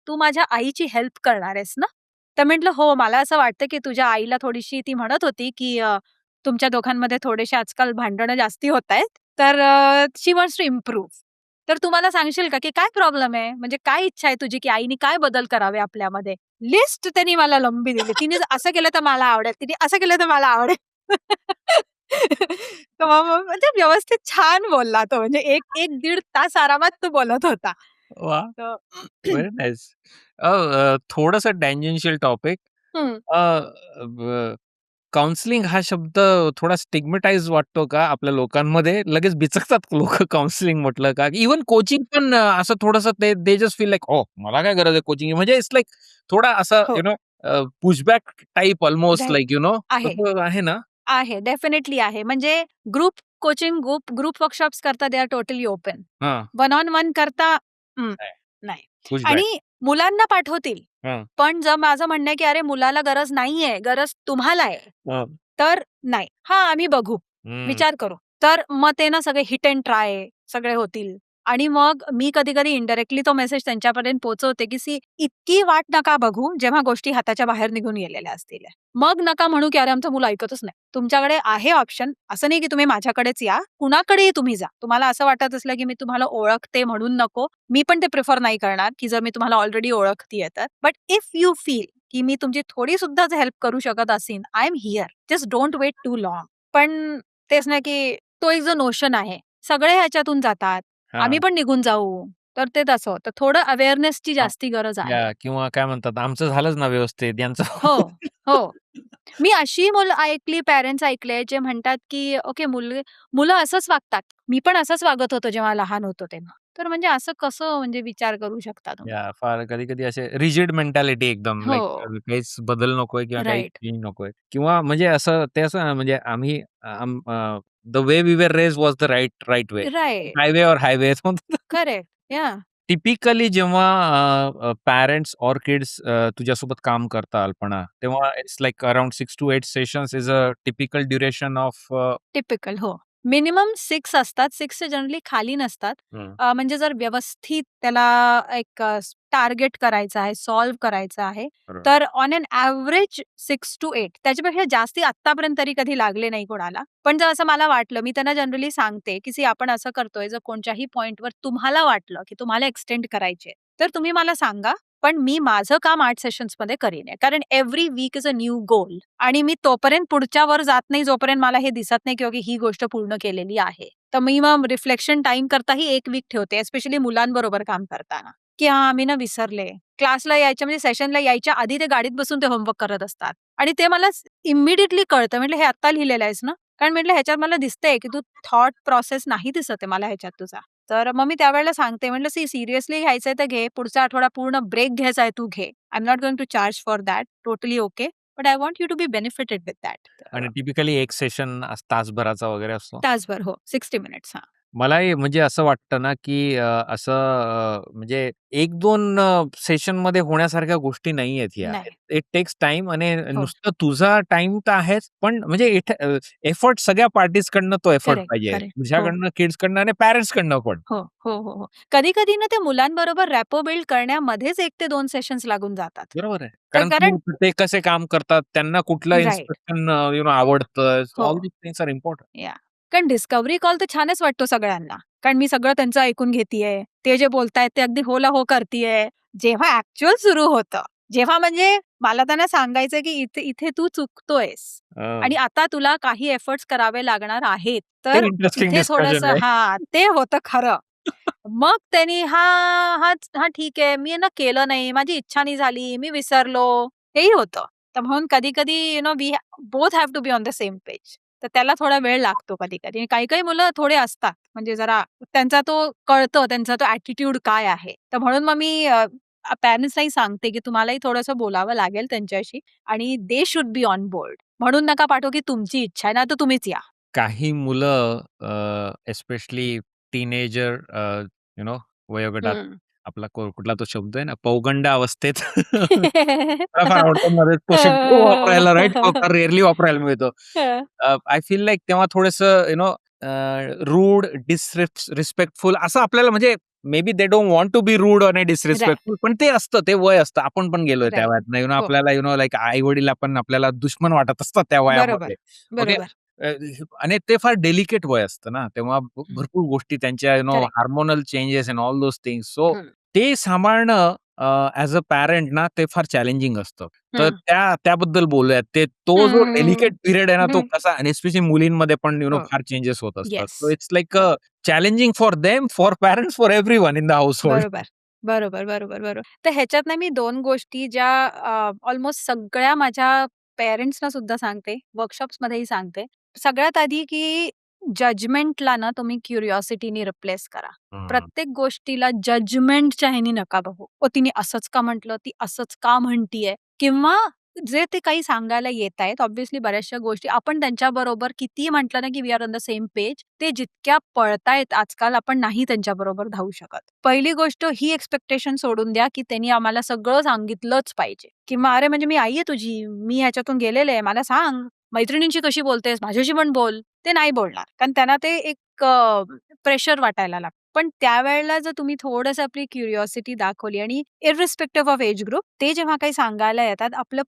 तू माझ्या आईची हेल्प करणार आहेस ना?" तर म्हटलं, "हो, मला असं वाटतं की तुझ्या आईला थोडीशी ती म्हणत होती की तुमच्या दोघांमध्ये थोडेसे आजकाल भांडणं जास्ती होतायत. तर शी वॉन्ट्स टू इम्प्रूव्ह. तर तू मला सांगशील का की काय प्रॉब्लेम आहे? म्हणजे काय इच्छा आहे तुझी की आईने काय बदल करावे आपल्यामध्ये?" लिस्ट त्यांनी मला लंबी दिली. "तिने असं केलं तर मला आवडेल, तिने असं केलं तर मला आवडेल." तर मग म्हणजे व्यवस्थित छान बोलला तो. म्हणजे 1-1 दीड तास आरामात तो बोलत होता. वाह! तर व्हेरी नाईस. थोडंसं टँजेन्शियल टॉपिक. हं. काउन्सिलिंग हा शब्द थोडा स्टिग्मॅटाइज वाटतो का आपल्या लोकांमध्ये? लगेच बिचकतात लोकं काउन्सिलिंग म्हटलं का? इव्हन कोचिंग पण असं थोडंसं दे जस्ट फील लाइक, "ओह! मला काय गरज आहे कोचिंग." म्हणजे इट्स लाइक थोडा असं हो. Pushback type almost right. Like आहे. तसं आहे ना? आहे. डेफिनेटली आहे. म्हणजे ग्रुप कोचिंग, ग्रुप वर्कशॉप्स करता दे आर टोटली ओपन. हां. वन ऑन वन करता नाही. नाही. पुशबॅक. आणि मुलांना पाठवतील. हां. पण जर माझं म्हणणं आहे, की "अरे मुलाला गरज नाहीये, गरज तुम्हाला आहे." हां. तर नाही. "हां, आम्ही बघू, हं. विचार करू." तर मग ते ना सगळे हिट एंड ट्राय सगळे होतील. आणि मग मी कधी-कधी इनडायरेक्टली तो मेसेज त्यांच्यापर्यंत पोहोचवते, की इतकी वाट नका बघू, जेव्हा गोष्टी हाताच्या बाहेर निघून गेलेल्या असतील. मग नका म्हणू, की "अरे, आमचं मुलं ऐकतच नाही." तुमच्याकडे आहे ऑप्शन. असं नाही, की तुम्ही माझ्याकडेच या. कुणाकडेही तुम्ही जा. तुम्हाला असं वाटत असलं, की मी तुम्हाला ओळखते म्हणून नको. मी पण ते प्रिफर नाही करणार, की जर मी तुम्हाला ऑलरेडी ओळखतीये तर. बट इफ यू फील, की मी तुमची थोडी सुद्धा हेल्प करू शकत असीन, I am here. Just don't wait too long. पण तेच ना, की तो एक जो नोशन आहे, सगळे ह्याच्यातून जातात. आम्ही हां. पण निघून जाऊ. तर ते तसं होतं. थोडं अवेअरनेसची हां. जास्ती गरज आहे. किंवा काय म्हणतात, आमचं झालंच ना व्यवस्थित यांचं हो, हो. मी अशी मुलं ऐकली, पॅरेंट्स ऐकले, जे म्हणतात, की ओके मुलं असंच वागतात. मी पण असंच वागत होतो जेव्हा लहान होतो तेव्हा. तर म्हणजे असं कसं म्हणजे विचार करू शकता तुम्ही? फार कधी-कधी असे रिजिड मेंटॅलिटी एकदम हो. लाइक काहीच बदल नकोय किंवा काही राइट. चेंज नकोय किंवा म्हणजे असं ते असं म्हणजे आम्ही the way we were raised was the right way. Right. Highway और हायवे करेक्ट. याह. टिपिकली जेव्हा पॅरेंट्स और किड्स तुझ्यासोबत काम करतात अल्पना, तेव्हा it's like around 6 to 8 sessions is a typical duration of typical हो. मिनिमम 6 असतात. 6 चे जनरली खाली नसतात. म्हणजे जर व्यवस्थित त्याला एक टार्गेट करायचं आहे, सॉल्व्ह करायचं आहे, बरोबर. तर ऑन एन एव्हरेज 6 टू 8 त्याच्यापेक्षा जास्ती आत्तापर्यंत तरी कधी लागले नाही कोणाला. पण जर असं मला वाटलं, मी त्यांना जनरली सांगते, की आपण असं करतोय, जर कोणत्याही पॉइंटवर तुम्हाला वाटलं, की तुम्हाला एक्सटेंड करायचे, तर तुम्ही मला सांगा. पण मी माझं काम 8 सेशन्समध्ये करीन आहे. कारण every week is a new goal आणि मी तोपर्यंत पुढच्यावर जात नाही, जोपर्यंत मला हे दिसत नाही, की ही गोष्ट पूर्ण केलेली आहे. तर मी मग रिफ्लेक्शन टाईम करताही 1 वीक ठेवते, स्पेशली मुलांबरोबर काम करताना, की हां, मी ना विसरले. क्लासला यायच्या म्हणजे सेशनला यायच्या आधी ते गाडीत बसून ते होमवर्क करत असतात आणि ते मला इमिडिएटली कळतं. म्हटलं, "हे आत्ता लिहिलेलं आहेस ना?" कारण म्हटलं, "ह्याच्यात मला दिसतंय, की तू थॉट प्रोसेस नाही दिसत आहे मला ह्याच्यात तुझा." तर मग मी त्यावेळेला सांगते, म्हटलं, सिरियसली घ्यायचंय तर घे. पुढचा आठवडा पूर्ण ब्रेक घ्यायचा आहे, तू घे. I am not going to charge for that. Totally okay. But I want you to be benefited with that. आणि टिपिकली एक सेशन तासभराचा वगैरे असतो. तासभर हो, 60 मिनिट्स. हां. मलाही म्हणजे असं वाटतं ना, की असं म्हणजे 1-2 सेशनमध्ये होण्यासारख्या गोष्टी नाहीयेत ह्या. नाही. इट टेक्स टाईम आणि हो. नुसतं तुझा टाईम तर आहेच, पण म्हणजे एफर्ट सगळ्या पार्टीजकडनं तो एफर्ट करेक्ट, पाहिजे. करेक्ट. हो. तुझ्याकडनं, किड्सकडनं आणि पॅरेंट्सकडनं पण. हो, हो, हो, हो. कधी-कधी ना ते मुलांबरोबर रॅपो बिल्ड करण्यामध्येच 1 ते 2 सेशन्स लागून जातात. बरोबर आहे. तर कारण कारण ते कसे काम करतात, त्यांना कुठलं राइट. इन्स्ट्रक्शन आवडतं. हो. All these things are important. Yeah. कारण डिस्कव्हरी कॉल तर छानच वाटतो सगळ्यांना. कारण मी सगळं त्यांचं ऐकून घेतीये. ते जे बोलतायत ते अगदी हो ला हो करतीये. जेव्हा ॲक्चुअल सुरू होतं, जेव्हा म्हणजे मला त्यांना सांगायचंय, की इथे इथे तू चुकतोयस आणि आता तुला काही एफर्ट्स करावे लागणार आहेत. ते तर इंटरेस्टिंग इथे डिस्कशन थोडंसं आहे. हां, ते होतं खरं. मग त्यांनी हां, हां, ठीक आहे. मी ना केलं नाही. माझी इच्छा नाही झाली. मी विसरलो. हेही होतं. तर म्हणून कधी-कधी we both have to be on the same page. तर त्याला थोडा वेळ लागतो कधी-कधी. आणि काही-काही मुलं थोडे असतात. म्हणजे जरा त्यांचा तो कळतं, त्यांचा तो ॲटिट्यूड काय आहे. तर म्हणून मग मी पॅरेंट्सलाही सांगते, की तुम्हालाही थोडंसं बोलावं लागेल त्यांच्याशी आणि they should be on board. म्हणून नका पाठवू, की तुमची इच्छा आहे ना, तर तुम्हीच या. काही मुलं एस्पेशली टीनेजर वयोगटात हं. आपला कुठला तो शब्द आहे ना, पौगंड अवस्थेत मला फार आवडतो मध्येच तो शब्द वापरायला राइट, फार रेअरली वापरायला मिळतो. आय फील लाइक तेव्हा थोडंसं रूड, रिस्पेक्टफुल असं आपल्याला म्हणजे maybe they don't want to be rude आणि राइट, डिसरिस्पेक्टफुल, पण ते असतं, ते वय असतं. आपण पण गेलोय त्या राइट. वयात. हो. आपल्याला लाइक आई-वडील आपण आपल्याला दुश्मन वाटत असतात त्या बरोबर, वयामध्ये. ओके. बरोबर. अ, आणि ते फार डेलिकेट वय असतं ना, तेव्हा हं. भरपूर गोष्टी त्यांच्या correct. Hormonal changes end all those things. So हं, ते सांभाळणं ॲज अ पॅरेंट ना, ते फार चॅलेंजिंग असतं. तर हं. त्याबद्दल बोलूयात. तो जो हं. डेलिकेट पिरियड आहे ना, तो हं. कसा आणि स्पेशली मुलींमध्ये पण हो. फार चेंजेस होत असतात. येस. सो इट्स लाइक हो. Challenging for them, for parents, for everyone in the household. बरोबर. बरोबर, बरोबर, बरोबर. तर ह्याच्यातनं मी 2 गोष्टी ज्या ऑलमोस्ट सगळ्या माझ्या पेरेंट्सना सुद्धा सांगते, वर्कशॉप्समध्येही सांगते. सगळ्यात आधी की जजमेंटला ना तुम्ही क्युरिओसिटीनी रिप्लेस करा. हं. प्रत्येक गोष्टीला जजमेंटच्या ह्यानी नका बघू. तिने असंच का म्हटलं? ती असंच का म्हणतीये? किंवा जे ते काही सांगायला येतायत, ऑब्व्हियसली बऱ्याचशा गोष्टी आपण त्यांच्याबरोबर कितीही म्हटलं ना, की we are on the same page, ते जितक्या पळतायत आजकाल आपण नाही त्यांच्याबरोबर धावू शकत. पहिली गोष्ट ही एक्स्पेक्टेशन सोडून द्या, की त्यांनी आम्हाला सगळं सांगितलंच पाहिजे किंवा "अरे, म्हणजे मी आई आहे तुझी, मी ह्याच्यातून गेलेले आहे, मला सांग. मैत्रिणींशी कशी बोलतेस? माझ्याशी पण बोल." ते नाही बोलणार. कारण त्यांना ते एक प्रेशर वाटायला लागतं. पण त्यावेळेला जर तुम्ही थोडंसं आपली क्युरिओसिटी दाखवली आणि इर्रिस्पेक्टिव्ह ऑफ एज ग्रुप, ते जेव्हा काही सांगायला येतात, आपलं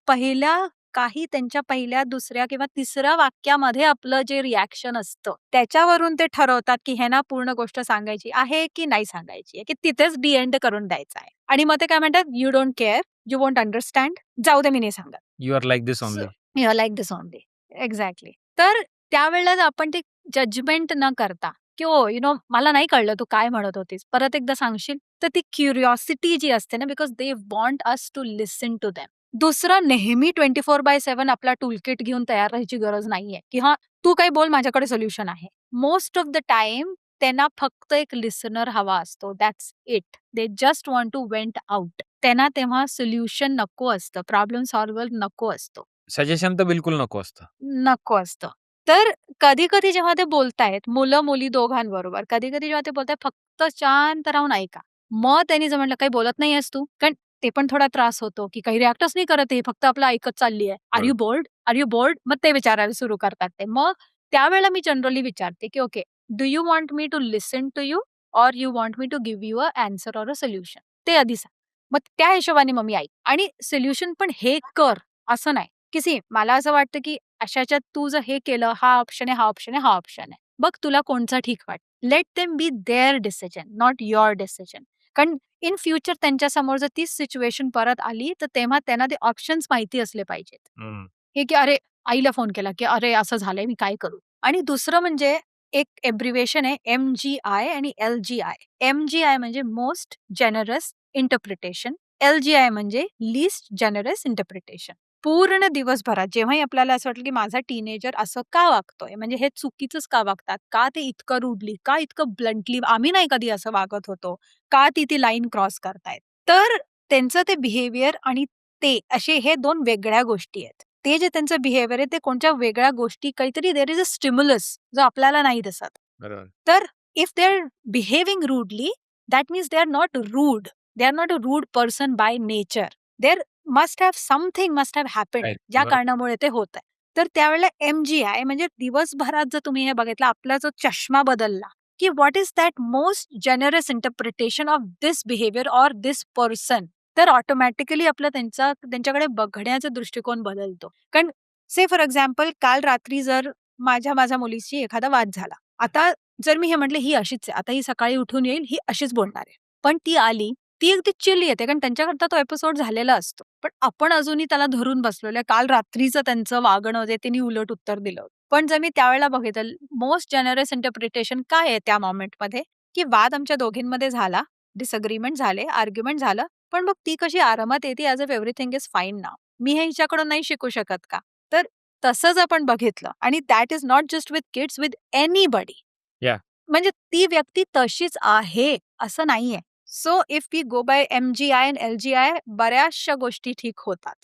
त्यांच्या पहिल्या, दुसऱ्या किंवा तिसऱ्या वाक्यामध्ये आपलं जे रिएक्शन असतं, त्याच्यावरून ते ठरवतात, की ह्यांना पूर्ण गोष्ट सांगायची आहे की नाही सांगायची आहे, की तिथेच दी एंड करून द्यायचा आहे. आणि मग ते काय म्हणतात, "you don't care, you won't understand, जाऊ दे मी नाही सांगत." You are like this so only. You are like this only. Exactly. तर त्यावेळेला आपण ते जजमेंट न करता, की "ओ, मला नाही कळलं तू काय म्हणत होतीस. परत एकदा सांगशील?" तर ती क्युरिओसिटी जी असते ना, because they want us to listen to them. दुसरं नेहमी 24/7 आपला टूलकिट घेऊन तयार राहायची गरज नाहीये, की हां, तू काही बोल माझ्याकडे सोल्युशन आहे. मोस्ट ऑफ द टाईम त्यांना फक्त एक लिसनर हवा असतो. That's it. They just want to vent out. त्यांना तेव्हा सोल्युशन नको असतं. प्रॉब्लेम सॉल्व्हर नको असतो. सजेशन तर बिलकुल नको असतं. नको असतं. तर कधी-कधी जेव्हा ते बोलतायत, मुलं-मुली दोघांबरोबर, कधी-कधी जेव्हा ते बोलतायत फक्त शांत राहून ऐका. मग त्यांनी जर म्हटलं, "काही बोलत नाहीयेस तू?" कारण ते पण थोडा त्रास होतो, की काही रिएक्टच नाही करत आहे, फक्त आपलं ऐकत चालली आहे. "आर यू बरोबर. बोर्ड? Are you bored?" मग ते विचारायला सुरू करतात ते. मग त्यावेळेला मी जनरली विचारते, की "okay, do you want me to listen to you or you want me to give you a answer or a solution?" ते आधी सांग. मग त्या हिशोबाने मग मी ऐक आणि सोल्युशन पण हे कर, असं नाही. की मला असं वाटतं, की अशाच्यात तू जर हे केलं, हा ऑप्शन आहे, हा ऑप्शन आहे, हा ऑप्शन आहे. बघ तुला कोणचा ठीक वाटतं. Let them be there decision, not your decision. कारण इन फ्युचर त्यांच्यासमोर जर तीच सिच्युएशन परत आली, तर तेव्हा त्यांना ते ऑप्शन्स माहिती असले पाहिजेत. हं. हे की अरे, आईला फोन केला, की "अरे, असं झालंय, मी काय करू?" आणि दुसरं म्हणजे एक एब्रिव्हिएशन आहे एम-जी-आय आणि एल-जी-आय. एम-जी-आय म्हणजे मोस्ट जेनरस इंटरप्रिटेशन. एल-जी-आय म्हणजे लीस्ट जेनरस इंटरप्रिटेशन. पूर्ण दिवसभरात जेव्हाही आपल्याला असं वाटलं, की माझा टीनेजर असं का वागतोय? म्हणजे हे चुकीचंच का वागतात? का ते इतकं रूडली? का इतकं ब्लंटली? आम्ही नाही कधी असं वागत होतो. का ती लाईन क्रॉस करतायत? तर त्यांचं ते बिहेवियर आणि ते असे हे 2 वेगळ्या गोष्टी आहेत. ते जे त्यांचं बिहेवियर आहे ते कोणत्या वेगळ्या गोष्टी काहीतरी देअर इज अ स्टिम्युलस जो आपल्याला नाही दिसत. बरोबर. तर if they are behaving rudely that means they are not rude. They are not a rude person by nature. There must have something must have happened right. ज्या बरोबर. कारणामुळे ते होतंय. तर त्यावेळेला एम-जी-आय म्हणजे दिवसभरात जर तुम्ही हे बघितलं आपला जो चष्मा बदलला, की what is that most generous interpretation of this behaviour or this person. तर ऑटोमॅटिकली आपलं त्यांच्याकडे बघण्याचा दृष्टिकोन बदलतो. कारण से फॉर एक्झाम्पल काल रात्री जर माझ्या मुलीशी एखादा वाद झाला. आता जर मी हे म्हटलं ही अशीच आहे. आता ही सकाळी उठून येईल, ही अशीच बोलणार आहे. पण ती आली, ती अगदी चिल येते कारण त्यांच्याकरता तो एपिसोड झालेला असतो. पण आपण अजूनही त्याला धरून बसलेलो आहे. काल रात्रीचं त्यांचं वागणं जे त्यांनी उलट उत्तर दिलं होतं. पण जर मी त्यावेळेला बघितलं मोस्ट जेनरस इंटरप्रिटेशन काय आहे त्या मोमेंटमध्ये, की वाद आमच्या दोघींमध्ये झाला, डिसएग्रीमेंट झाले, आर्ग्युमेंट झालं. पण मग ती कशी आरामात येते as if everything is fine now. मी हे हिच्याकडून नाही शिकू शकत का? तर तसंच आपण बघितलं आणि that is not just with kids, with anybody. Yeah. म्हणजे ती व्यक्ती तशीच आहे असं नाहीये. So if we go by MGI आणि LGI बऱ्याचशा गोष्टी ठीक होतात.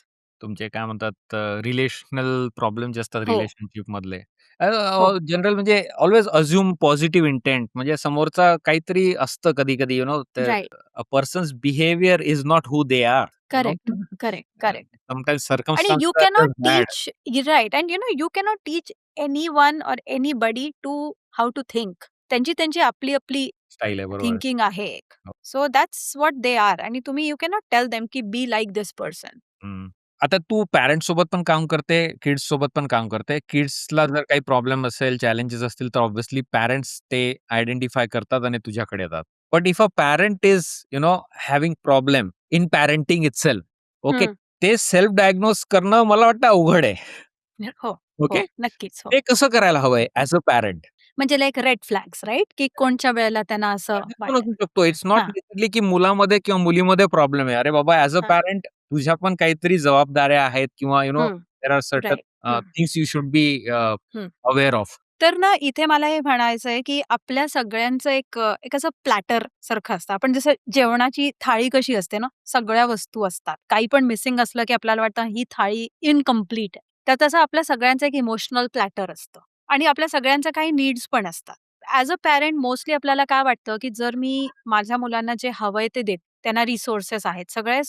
तुमचे काय म्हणतात रिलेशनल प्रॉब्लेम जे असतात हो, रिलेशनशिप मधले हो. जनरल म्हणजे ऑलवेज अज्युम पॉझिटिव्ह इंटेंट म्हणजे समोरचा काहीतरी असतं कधी-कधी right. A person's behavior is not who they are correct, correct, correct. Sometimes आणि you circumstances are cannot just bad teach right and you cannot teach anyone or anybody to how to think. त्यांची आपली style आहे बरोबर. Thinking आहे एक. हो. So that's what they are आणि तुम्ही यू कॅनॉट टेल देम की बी लाइक दिस पर्सन. हं. आता तू पॅरेंट्स सोबत पण काम करते, किड्स सोबत पण काम करते. किड्सला जर काही प्रॉब्लेम असेल, चॅलेंजेस असतील, तर ऑब्व्हियसली पॅरेंट्स ते आयडेंटिफाय करतात आणि तुझ्याकडे येतात. But if a parent is having problem in parenting itself, okay, हं. ते सेल्फ डायग्नोज करणं मला वाटतं अवघड आहे. हो, ओके. हो. नक्कीच. हो. ते कसं करायला हवंय ॲज अ पॅरेंट? म्हणजे लाइक रेड फ्लॅग्स राइट? की कोणच्या वेळेला त्यांना असं पण वाटेल. असू शकतो. इट्स नॉट हां, नेसेसरी की मुलामध्ये किंवा मुलीमध्ये प्रॉब्लेम आहे. अरे बाबा ॲज अ हां. पॅरेंट तुझ्या पण काहीतरी जबाबदाऱ्या आहेत किंवा हं. There are certain right. हं, थिंग्स यू शुड बी हं. Aware of. तर ना इथे मला हे म्हणायचंय, की आपल्या सगळ्यांचं एक असं प्लॅटर सारखं असतं. आपण जसं जेवणाची थाळी कशी असते ना, सगळ्या वस्तू असतात. काही पण मिसिंग असलं, की आपल्याला वाटतं ही थाळी इन्कम्प्लीट आहे. तर तसं आपल्या सगळ्यांचं एक इमोशनल प्लॅटर असतं आणि आपल्या सगळ्यांच्या काही नीड्स पण असतात. ॲज अ पॅरेंट मोस्टली आपल्याला काय वाटतं, की जर मी माझ्या मुलांना जे हवंय ते देते, त्यांना रिसोर्सेस आहेत सगळे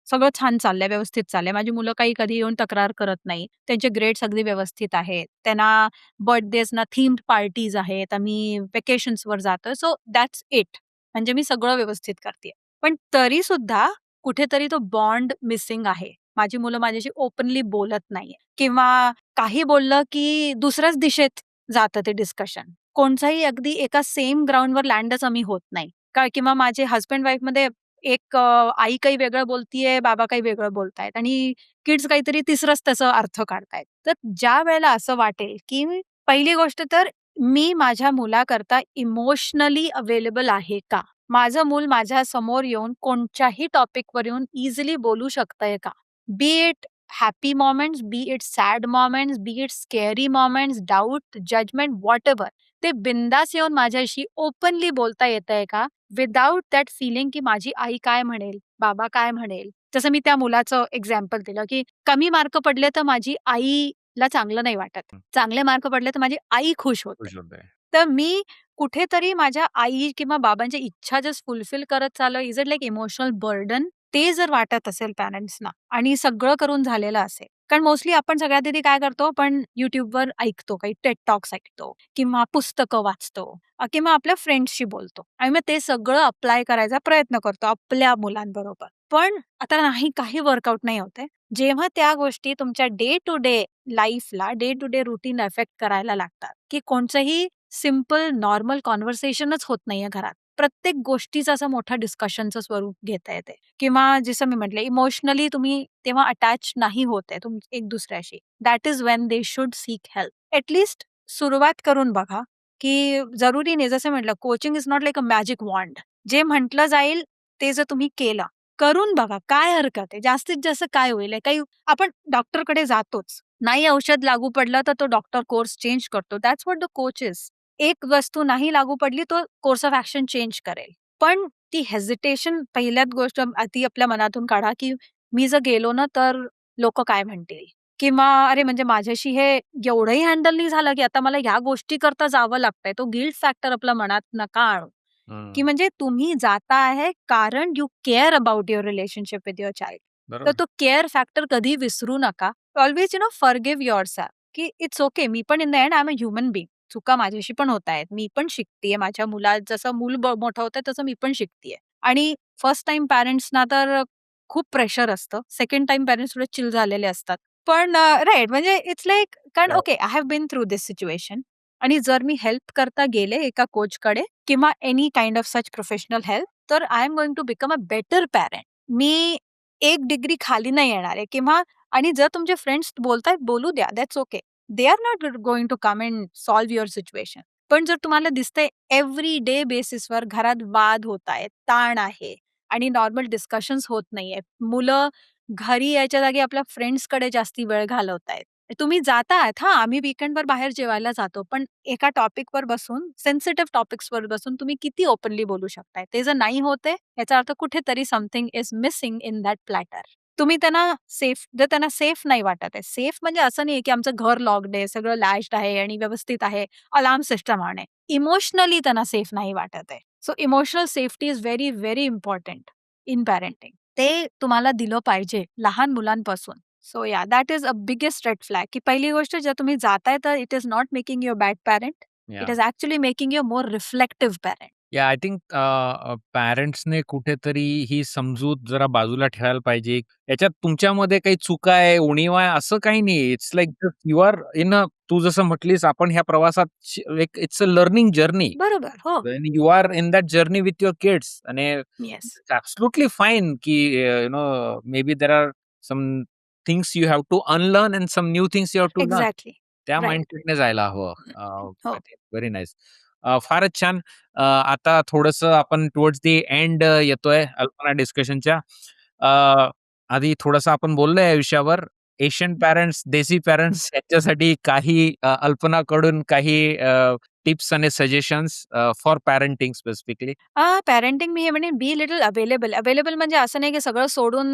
सगळं छान चाललंय, व्यवस्थित चाललंय. माझी मुलं काही कधी येऊन तक्रार करत नाही. त्यांचे ग्रेड्स अगदी व्यवस्थित आहेत. त्यांना बर्थडेजना थीम्ड पार्टीज आहेत. आम्ही व्हॅकेशन्सवर जातोय. So that's it. म्हणजे मी सगळं व्यवस्थित करतेय. पण तरी सुद्धा कुठेतरी तो बॉन्ड मिसिंग आहे. माझी मुलं माझ्याशी ओपनली बोलत नाहीये किंवा काही बोललं की दुसऱ्याच दिशेत जातं ते डिस्कशन. कोणचाही अगदी एका सेम ग्राउंडवर लँडच आम्ही होत नाही. किंवा माझे हसबँड वाईफमध्ये आई काही वेगळं बोलतीये, बाबा काही वेगळं बोलतायत आणि किड्स काहीतरी तिसरंच त्याचा अर्थ काढतायत. तर ज्या वेळेला असं वाटेल, की पहिली गोष्ट तर मी माझ्या मुलाकरता इमोशनली अवेलेबल आहे का? माझं मूल माझ्या समोर येऊन कोणत्याही टॉपिकवर येऊन इझिली बोलू शकतंय का? Be it happy moments, be it sad moments, be it scary moments, doubt, judgment, whatever. ते बिनधास्त येऊन माझ्याशी ओपनली बोलता येतंय का? विथआऊट दॅट फीलिंग की माझी आई काय म्हणेल? बाबा काय म्हणेल? जसं मी त्या मुलाचं एक्झाम्पल दिलं, की कमी मार्क पडले तर माझी आईला चांगलं नाही वाटत. चांगले मार्क पडले तर माझी आई खुश होते. खुश होतंय. तर मी कुठेतरी माझ्या आई किंवा बाबांच्या इच्छा जस्ट फुलफिल करत चाललोय, is it like emotional burden? ते जर वाटत असेल पॅरेंट्सना आणि सगळं करून झालेलं असेल. कारण मोस्टली आपण सगळ्यात आधी काय करतो, आपण YouTubeवर ऐकतो, काही टेड टॉक्स ऐकतो किंवा पुस्तकं वाचतो किंवा आपल्या फ्रेंड्सशी बोलतो आणि मग ते सगळं अप्लाय करायचा प्रयत्न करतो आपल्या मुलांबरोबर. पण आता नाही काही वर्कआउट नाही होत जेव्हा त्या गोष्टी तुमच्या डे टू डे लाईफला, day to day routine affect करायला लागतात, की कोणचंही सिंपल नॉर्मल कन्व्हर्सेशनच होत नाहीये घरात. प्रत्येक गोष्टीचं असं मोठा डिस्कशनचं स्वरूप घेता येते किंवा जसं मी म्हटलं इमोशनली तुम्ही तेव्हा अटॅच नाही होत आहे एक दुसऱ्याशी. That is when they should seek help. At least सुरुवात करून बघा, की जरुरी नाही जसं म्हटलं coaching is not like a magic wand. जे म्हटलं जाईल ते जर तुम्ही केलं, करून बघा काय हरकत आहे? जास्तीत जास्त काय होईल? काही आपण डॉक्टरकडे जातोच. नाही औषध लागू पडलं तर तो डॉक्टर कोर्स चेंज करतो. That's what the coach is. एक वस्तू नाही लागू पडली तो कोर्स ऑफ ॲक्शन चेंज करेल. पण ती हेजिटेशन पहिल्याच गोष्ट ती आपल्या मनातून काढा, की मी जर गेलो ना तर लोकं काय म्हणतील? किंवा अरे म्हणजे माझ्याशी हे एवढंही हँडल नाही झालं, की आता मला ह्या गोष्टीकरता जावं लागतंय. तो गिल्ट फॅक्टर आपल्या मनात नका आणू. की हं. म्हणजे तुम्ही जाता आहे कारण you care about your relationship with your child. तर बरोबर. तो केअर फॅक्टर कधी विसरू नका. ऑल्वेज फॉरगिव्ह युअरसेल्फ की इट्स ओके. मी पण in the end I am a human being. चुका माझ्याशी पण होतायत. मी पण शिकतीये. माझ्या जसं मूल मोठं होतंय तसं मी पण शिकतीये. आणि फर्स्ट टाईम पॅरेंट्सना तर खूप प्रेशर असतं. सेकंड टाईम पॅरेंट्स थोडे चिल झालेले असतात. पण राइट म्हणजे इट्स लाइक कारण okay I have been through this situation आणि जर मी हेल्प करता गेले एका कोचकडे किंवा any kind of such professional help, तर I am going to become a better parent. मी एक डिग्री खाली नाही येणार आहे किंवा आणि जर तुमचे फ्रेंड्स बोलतायत बोलू द्या. That's okay. They are not going to come and solve your situation. पण जर तुम्हाला दिसतंय एव्हरी डे बेसिसवर घरात वाद होतायत, ताण आहे आणि नॉर्मल डिस्कशन्स होत नाहीये. मुलं घरी यायच्या जागी आपल्या फ्रेंड्सकडे जास्ती वेळ घालवतायत. तुम्ही जातायत हां, आम्ही वीकेंडवर बाहेर जेवायला जातो. पण एका टॉपिकवर बसून, सेन्सिटिव्ह टॉपिक्सवर बसून तुम्ही किती ओपनली बोलू शकताय? ते जर नाही होत आहे, याचा अर्थ कुठेतरी something is missing in that platter. तुम्ही त्यांना सेफ नाही वाटत आहे. सेफ म्हणजे असं नाहीये, की आमचं घर लॉक्ड आहे, सगळं लॅश्ड आहे आणि व्यवस्थित आहे, अलार्म सिस्टम आहे. इमोशनली त्यांना सेफ नाही वाटत आहे. So emotional safety is very, very important in parenting. ते तुम्हाला दिलं पाहिजे लहान मुलांपासून. So yeah that is a biggest red flag की पहिली गोष्ट जर तुम्ही जाताय तर it is not making you a bad parent. It is actually making you more reflective parent. I think पॅरेंट्सने कुठेतरी ही समजूत जरा बाजूला ठेवायला पाहिजे. याच्यात तुमच्यामध्ये काही चुका आहे, उणीव आहे असं काही नाही. It's like you are in a तू जसं म्हटलीस आपण ह्या प्रवासात एक इट्स अ लर्निंग जर्नी. बरोबर. हो. When you are in that journey with your kids and yes. it's absolutely fine ki maybe there are some things you have to unlearn and some new things you have to learn. Exactly. त्या right. माइंडसेटने जायला हवं. हो. Very nice. फारच छान. आता थोडंसं आपण towards the end येतोय अल्पना डिस्कशनच्या. आधी थोडंसं आपण बोललोय या विषयावर. एशियन पॅरेंट्स, देसी पॅरेंट्स यांच्यासाठी काही अल्पनाकडून काही टिप्स आणि suggestions for parenting specifically. Parenting मी हे म्हणेन बी लिटल अवेलेबल. अवेलेबल म्हणजे असं नाही की सगळं सोडून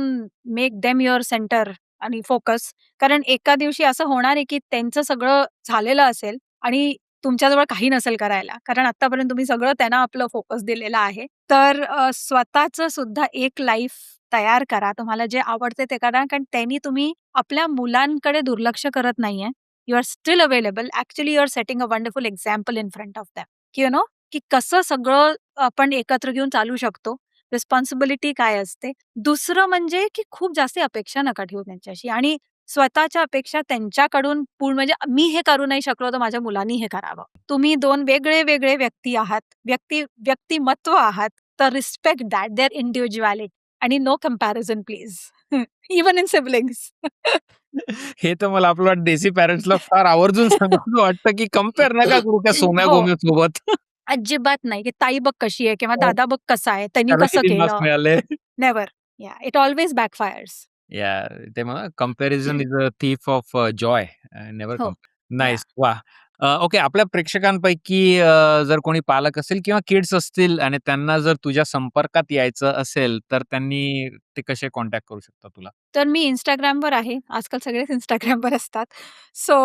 मेक देम युअर सेंटर आणि फोकस. कारण एका दिवशी असं होणार आहे की त्यांचं सगळं झालेलं असेल आणि तुमच्याजवळ काही नसेल करायला. कारण आत्तापर्यंत तुम्ही सगळं त्यांना आपलं फोकस दिलेला आहे. तर स्वतःचं सुद्धा एक लाईफ तयार करा. तुम्हाला जे आवडते ते करा. कारण त्यांनी तुम्ही आपल्या मुलांकडे दुर्लक्ष करत नाहीये. You are still available. Actually you are setting a wonderful example in front of them. की की कसं सगळं आपण एकत्र घेऊन चालू शकतो. रिस्पॉन्सिबिलिटी काय असते. दुसरं म्हणजे की खूप जास्त अपेक्षा नका ठेवू त्यांच्याशी आणि स्वतःच्या अपेक्षा त्यांच्याकडून पूर्ण म्हणजे मी हे करू नाही शकलो तर माझ्या मुलांनी हे करावं. तुम्ही 2 वेगळे-वेगळे व्यक्ती आहात. व्यक्तिमत्व आहात. तर रिस्पेक्ट दॅट देअर इंडिव्हिज्युअलिटी आणि no comparison please. Even in siblings. हे तर मला आपलं वाटतं देसी पॅरेंट्सला फार आवर्जून सांगावं वाटतं की कंपेअर नका करू त्या सोम्या हो. गोम्यासोबत. अजिबात नाही, की ताई बघ कशी आहे किंवा दादा बघ कसा आहे, त्यांनी त्याला कसं किती मार्क्स केलं. मिळाले. नेव्हर. या इट ऑल्वेज बॅकफायर्स. ते म्हणा comparison is a thief of Joy. Never हो. या. नाईस. वाह! ओके. आपल्या प्रेक्षकांपैकी जर कोणी पालक असेल किंवा किड्स असतील आणि त्यांना जर तुझ्या संपर्कात यायचं असेल, तर त्यांनी ते कसे कॉन्टॅक्ट करू शकतात तुला? तर मी Instagramवर आहे. आजकाल सगळेच Instagramवर असतात. सो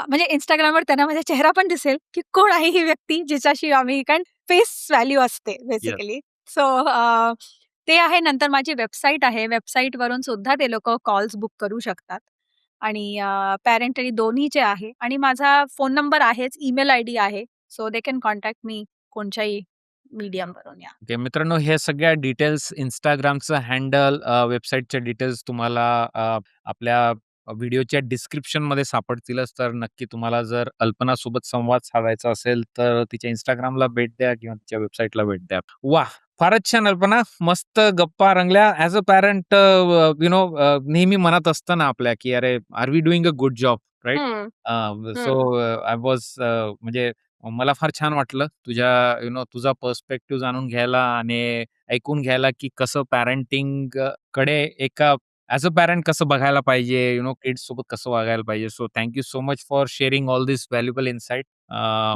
म्हणजे Instagramवर त्यांना माझा चेहरा पण दिसेल, की कोण आहे ही व्यक्ती जिच्याशी आम्ही कारण फेस व्हॅल्यू असते येस. बेसिकली. सो ते आहे. नंतर माझी वेबसाईट आहे. वेबसाईटवरून सुद्धा ते लोकं कॉल्स बुक करू शकतात आणि पॅरेंट आणि दोन्हीचे आहे आणि माझा फोन नंबर आहेच, ईमेल आयडी आहे. सो दे कॅन कॉन्टॅक्ट मी कोणच्याही मीडियमवरून या. ओके. मित्रांनो, हे सगळ्या डिटेल्स Instagramचं हँडल, वेबसाईटच्या डिटेल्स तुम्हाला आपल्या व्हिडिओच्या डिस्क्रिप्शनमध्ये सापडतीलच. तर नक्की तुम्हाला जर अल्पनासोबत संवाद साधायचा असेल, तर तिच्या Instagramला भेट द्या किंवा तिच्या वेबसाईटला भेट द्या. वाह! फारच छान अल्पना. मस्त गप्पा रंगल्या. ॲज अ पॅरेंट नेहमी मनात असतं ना आपल्या, की "अरे, are we doing a good job?" Right? हं. सो आय वॉज म्हणजे मला फार छान वाटलं तुझ्या तुझा पर्स्पेक्टिव्ह जाणून घ्यायला आणि ऐकून घ्यायला, की कसं पॅरेंटिंग कडे एका ॲज अ पॅरेंट कसं बघायला पाहिजे, किड्स सोबत कसं वागायला पाहिजे. So thank you so much for sharing all this valuable insight.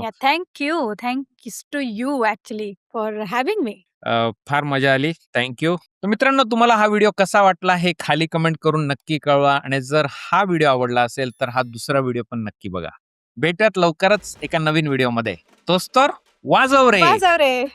Yeah, thank you. Thanks to you actually for having me. फार मजा आली. Thank you. तर मित्रांनो, तुम्हाला हा व्हिडिओ कसा वाटला हे खाली कमेंट करून नक्की कळवा आणि जर हा व्हिडिओ आवडला असेल, तर हा दुसरा व्हिडिओ पण नक्की बघा. भेटूयात लवकरच एका नवीन व्हिडिओमध्ये. तोच तर वाजव रे! वाजव रे!